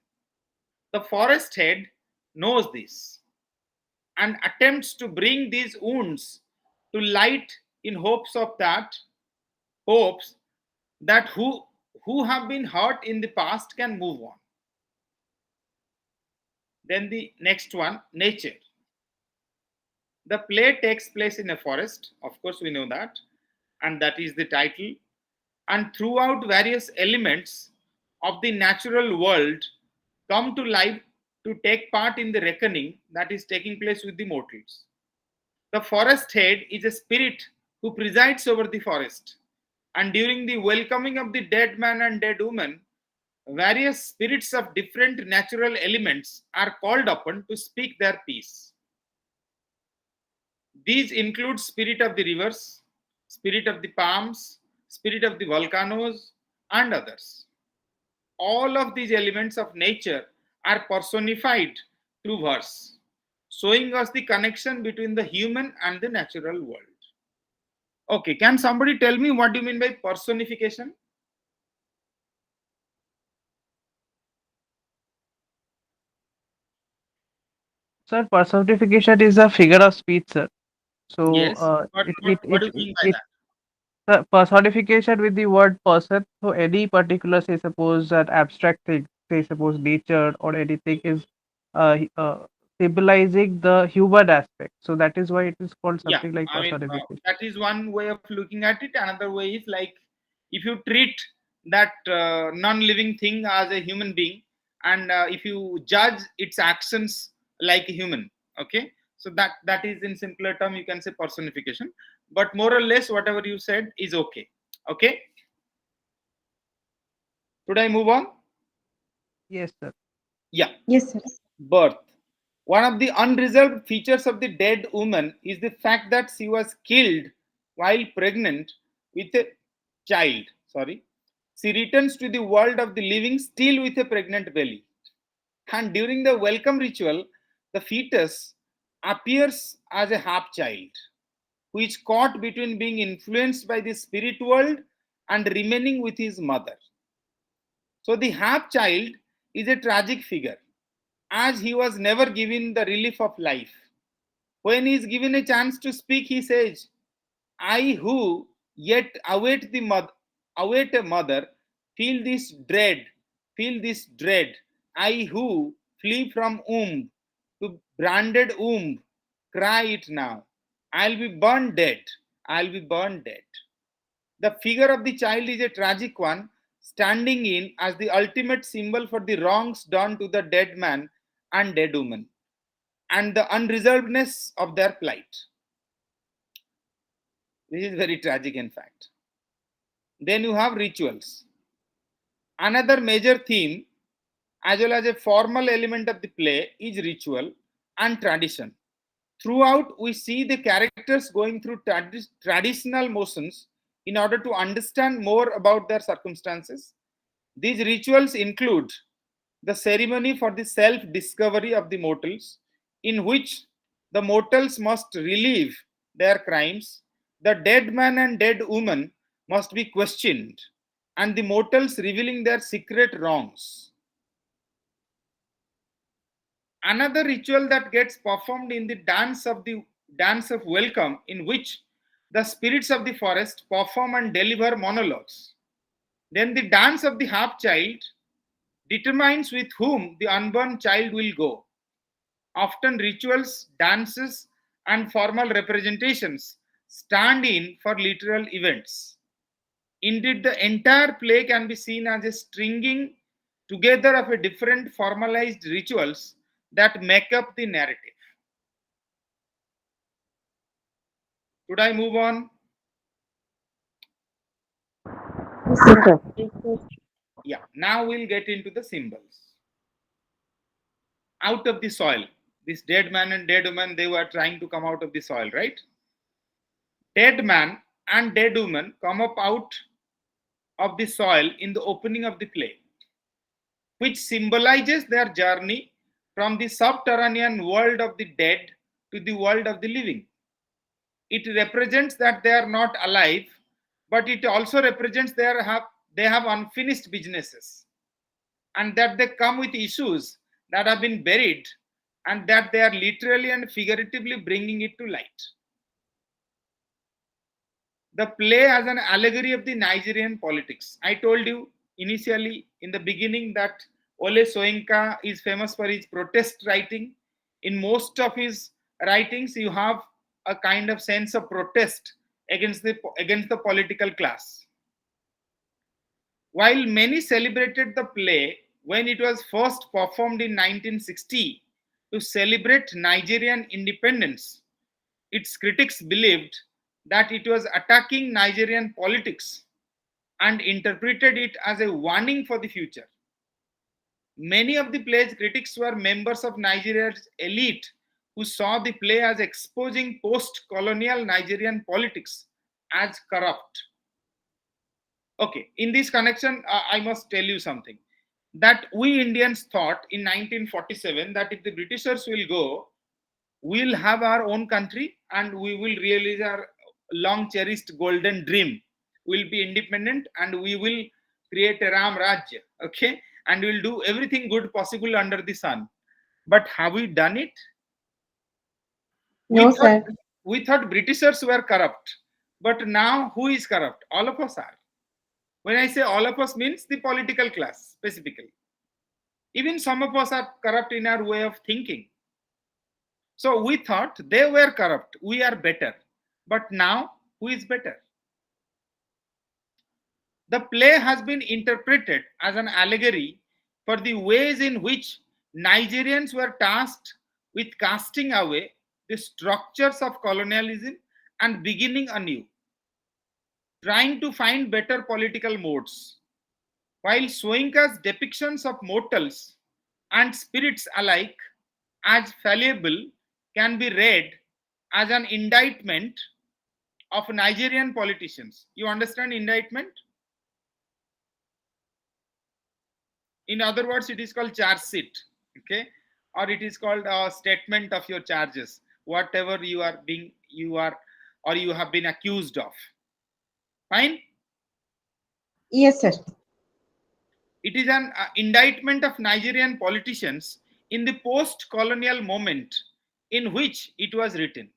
The forest head knows this and attempts to bring these wounds to light in hopes that who have been hurt in the past can move on. Then the next one, nature. The play takes place in a forest, of course, we know that, and that is the title. And throughout, various elements of the natural world come to life to take part in the reckoning that is taking place with the mortals. The forest head is a spirit who presides over the forest, and during the welcoming of the dead man and dead woman, various spirits of different natural elements are called upon to speak their piece. These include spirit of the rivers, spirit of the palms, spirit of the volcanoes, and others. All of these elements of nature are personified through verse, showing us the connection between the human and the natural world. Okay, can somebody tell me what do you mean by personification? Sir, personification is a figure of speech, sir. So Yes. What do you mean by it that? personification with the word person. So any particular, say, suppose an abstract thing, say, suppose nature or anything is symbolizing the human aspect. So that is why it is called Yeah, something like I mean, personification. that is one way of looking at it. Another way is like if you treat that non-living thing as a human being, and if you judge its actions like a human. Okay, so that is in simpler term you can say personification, but more or less whatever you said is okay. Okay, should I move on? Yes, sir. Yeah. Yes, sir. Birth. One of the unresolved features of the dead woman is the fact that she was killed while pregnant with a child. Sorry. She returns to the world of the living still with a pregnant belly. And during the welcome ritual, the fetus appears as a half child who is caught between being influenced by the spirit world and remaining with his mother. So the half child is a tragic figure as he was never given the relief of life. When he is given a chance to speak, he says, I who yet await a mother, feel this dread. I who flee from womb to branded womb, cry it now. I'll be burned dead. I'll be burned dead. The figure of the child is a tragic one, standing in as the ultimate symbol for the wrongs done to the dead man and dead woman, and the unreservedness of their plight. This is very tragic, in fact. Then you have rituals. Another major theme, as well as a formal element of the play, is ritual and tradition. Throughout, we see the characters going through traditional motions in order to understand more about their circumstances. These rituals include the ceremony for the self discovery of the mortals, in which the mortals must relieve their crimes, the dead man and dead woman must be questioned, and the mortals revealing their secret wrongs. Another ritual that gets performed in the dance of welcome, in which the spirits of the forest perform and deliver monologues. Then the dance of the half child determines with whom the unborn child will go. Often rituals, dances, and formal representations stand in for literal events. Indeed, the entire play can be seen as a stringing together of a different formalized rituals that make up the narrative. Should I move on? Yes, Yes, sir. sir. Yeah, now we'll get into the symbols. Out of the soil. This dead man and dead woman, they were trying to come out of the soil, right? Dead man and dead woman come up out of the soil in the opening of the play, which symbolizes their journey from the subterranean world of the dead to the world of the living. It represents that they are not alive, but it also represents they have unfinished businesses, and that they come with issues that have been buried, and that they are literally and figuratively bringing it to light. The play as an allegory of the Nigerian politics. I told you initially in the beginning that Ole Soyinka is famous for his protest writing. In most of his writings, you have a kind of sense of protest against the political class. While many celebrated the play when it was first performed in 1960 to celebrate Nigerian independence, its critics believed that it was attacking Nigerian politics and interpreted it as a warning for the future. Many of the play's critics were members of Nigeria's elite who saw the play as exposing post colonial Nigerian politics as corrupt. Okay, in this connection, I must tell you something that we Indians thought in 1947 that if the Britishers will go, we'll have our own country and we will realize our long cherished golden dream. We'll be independent and we will create a Ram Rajya, okay? And we'll do everything good possible under the sun. But have we done it? We No, thought sir. we thought Britishers were corrupt, but now who is corrupt? All of us are. When I say all of us means the political class specifically. Even some of us are corrupt in our way of thinking. So we thought they were corrupt, we are better. But now, who is better? The play has been interpreted as an allegory for the ways in which Nigerians were tasked with casting away the structures of colonialism and beginning anew, trying to find better political modes. While Soyinka's depictions of mortals and spirits alike as fallible can be read as an indictment of Nigerian politicians. You understand indictment? In other words, it is called charge sheet, okay, or it is called a statement of your charges, whatever you are or you have been accused of. Fine. Yes, sir. It is an indictment of Nigerian politicians in the post-colonial moment in which it was written.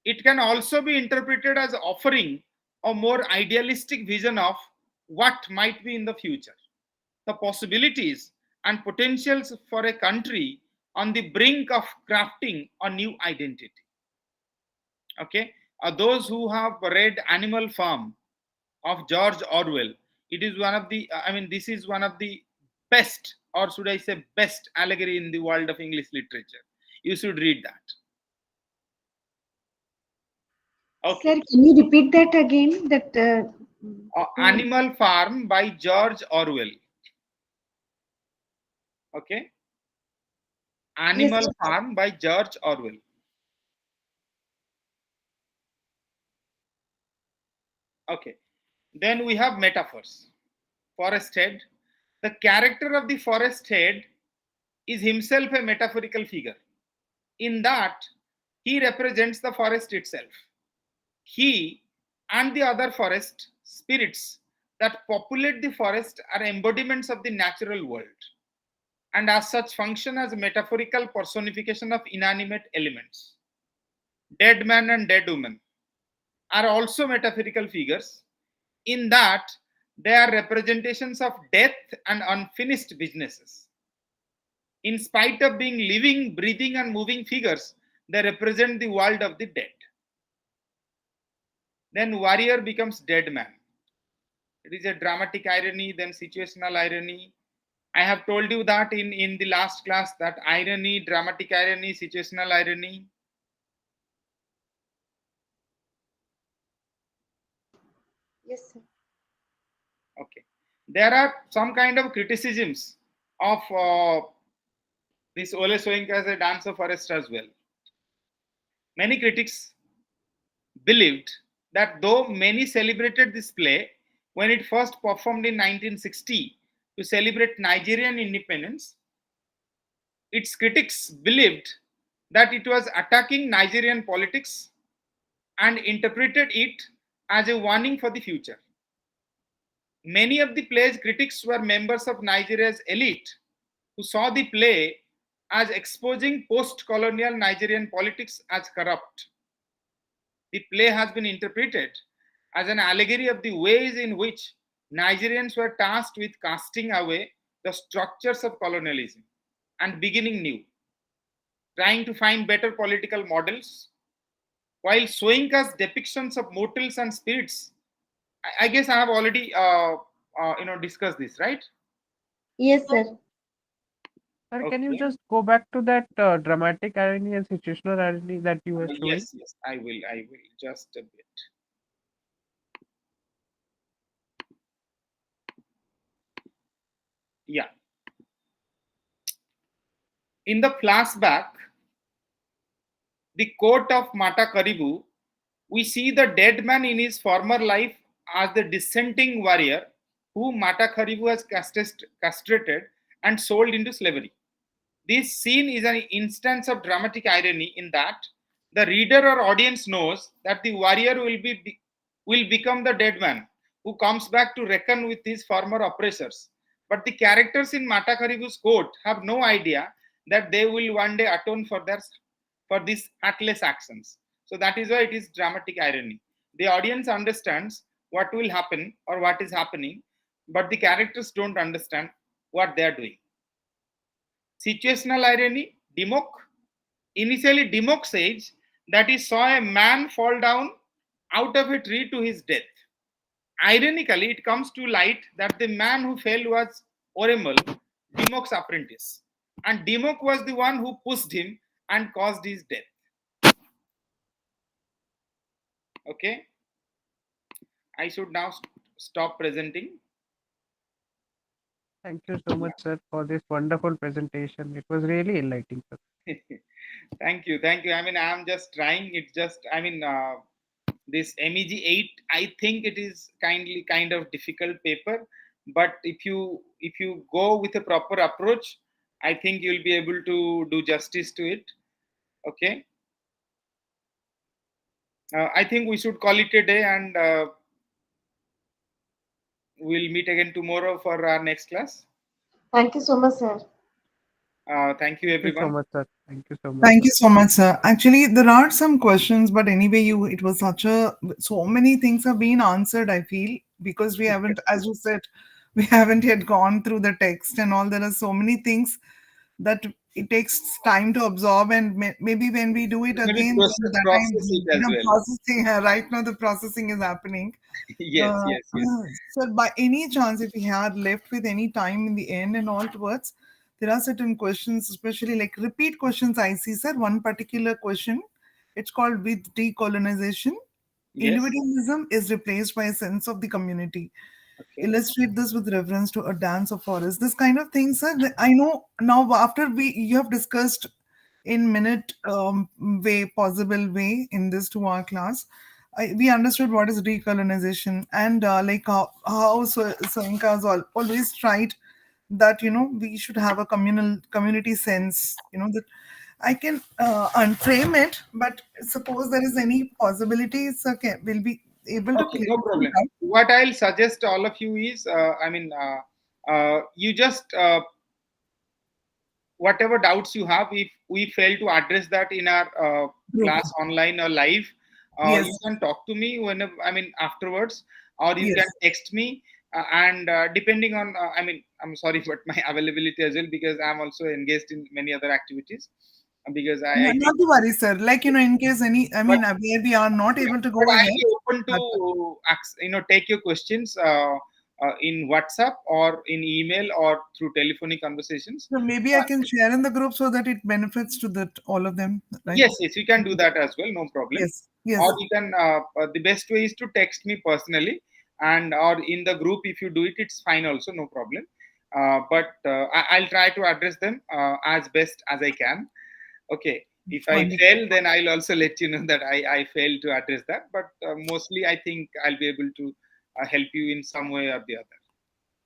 It can also be interpreted as offering a more idealistic vision of what might be in the future, the possibilities and potentials for a country on the brink of crafting a new identity. Okay, those who have read Animal Farm of George Orwell, it is one of the, I mean, this is one of the best, or should I say, best allegory in the world of English literature. You should read that. Sir, Okay. can you repeat that again? That Animal Farm by George Orwell. Okay. yes, Animal sir. Farm by George Orwell. Okay. Then we have metaphors. Forest head. The character of the forest head is himself a metaphorical figure. In that, he represents the forest itself. He and the other forest spirits that populate the forest are embodiments of the natural world, and as such function as a metaphorical personification of inanimate elements. Dead man and dead woman are also metaphorical figures in that they are representations of death and unfinished businesses. In spite of being living, breathing, and moving figures, they represent the world of the dead. Then warrior becomes dead man. It is a dramatic irony, then situational irony. I have told you that in the last class that irony, dramatic irony, situational irony. Yes, sir. Okay. There are some kind of criticisms of this Ole Soyinka as a dancer forest as well. Many critics believed that though many celebrated this play when it first performed in 1960 to celebrate Nigerian independence, its critics believed that it was attacking Nigerian politics and interpreted it as a warning for the future. Many of the play's critics were members of Nigeria's elite who saw the play as exposing post colonial Nigerian politics as corrupt. The play has been interpreted as an allegory of the ways in which Nigerians were tasked with casting away the structures of colonialism and beginning new, trying to find better political models. While Soyinka's depictions of mortals and spirits, I guess I have already discussed this, right? Yes, sir. Sir, can you Okay. just go back to that dramatic irony and situational irony that you were showing? Yes, I will. I will just a bit. Yeah. In the flashback, the court of Mata Karibu, we see the dead man in his former life as the dissenting warrior whom Mata Karibu has castrated and sold into slavery. This scene is an instance of dramatic irony in that the reader or audience knows that the warrior will become the dead man who comes back to reckon with his former oppressors. But the characters in Mata Karibu's court have no idea that they will one day atone for these heartless actions. So that is why it is dramatic irony. The audience understands what will happen or what is happening, but the characters don't understand what they are doing. Situational irony, Dimok. Initially, Dimok says that he saw a man fall down out of a tree to his death. Ironically, it comes to light that the man who fell was Oremel, Dimok's apprentice. And Dimok was the one who pushed him and caused his death. Okay, I should now stop presenting. Thank you so much, sir, for this wonderful presentation. It was really enlightening, sir. Thank you, thank you. I mean, I'm just trying. It's just, I mean, this MEG-8, I think it is kind of difficult paper, but if you go with a proper approach, I think you'll be able to do justice to it. Okay. I think we should call it a day, and we'll meet again tomorrow for our next class. Thank you so much, sir. Thank you, Thank you so everyone. much, sir. Thank you so much. Thank you so much, sir. Actually, there are some questions, but anyway, it was so many things have been answered, I feel, because we haven't, as you said, we haven't yet gone through the text and all. There are so many things that it takes time to absorb, and maybe when we do it Maybe again, then that time, process it as well. processing, right now the processing is happening. Yes, Uh, yes, yes. so, by any chance, if we had left with any time in the end and all towards, there are certain questions, especially like repeat questions. I see, sir. One particular question, it's called with decolonization, Yes. individualism is replaced by a sense of the community. Okay. Illustrate this with reference to a dance of forest. This kind of thing, sir. I know now after you have discussed in minute way possible way in this 2 hour class. We understood what is decolonization and like how Soinka has always tried that we should have a community sense, that I can unframe it, but suppose there is any possibilities, okay, we'll be able to Okay, no clarify problem. that. What I'll suggest all of you is, you just whatever doubts you have, if we fail to address that in our Group. class online or live, Yes. you can talk to me whenever, I mean, afterwards, or you Yes. can text me. And depending on, I mean, I'm sorry, but my availability as well, because I'm also engaged in many other activities. Because I Not to worry, sir. Like, in case any, I but, mean, where we are not able to but go I'll ahead. be open to take your questions in WhatsApp or in email or through telephonic conversations. So maybe I can share in the group so that it benefits to that all of them, right? Yes, yes, you can do that as well, no problem. Yes, yes. Or you can, the best way is to text me personally, and or in the group, if you do it, it's fine also, no problem. But I'll try to address them as best as I can. Okay. If I Wonderful. fail, then I'll also let you know that I failed to address that. But mostly, I think I'll be able to help you in some way or the other.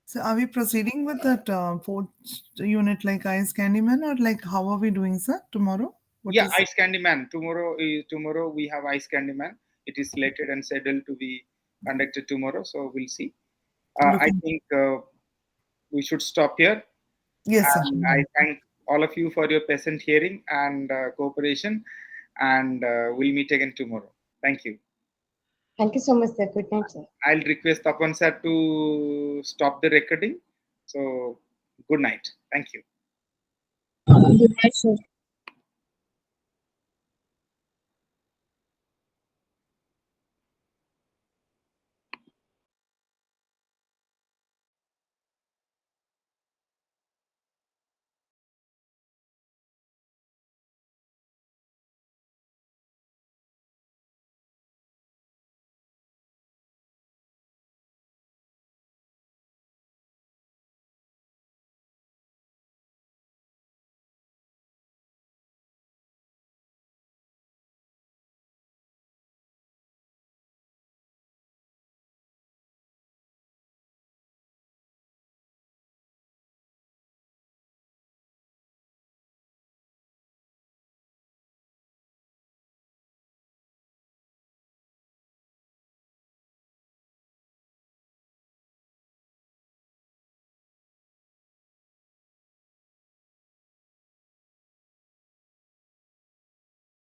So are we proceeding with that fourth unit like Ice Candyman, or like how are we doing, sir, tomorrow? What Yeah, is Ice Candy Man. Tomorrow we have Ice Candy Man. It is slated and scheduled to be conducted tomorrow. So we'll see. I looking? think we should stop here. Yes, sir. And I thank all of you for your patient hearing and cooperation. And we'll meet again tomorrow. Thank you. Thank you so much, sir. Good night, sir. I'll request Tapan sir to stop the recording. So good night. Thank you. Good night, sir.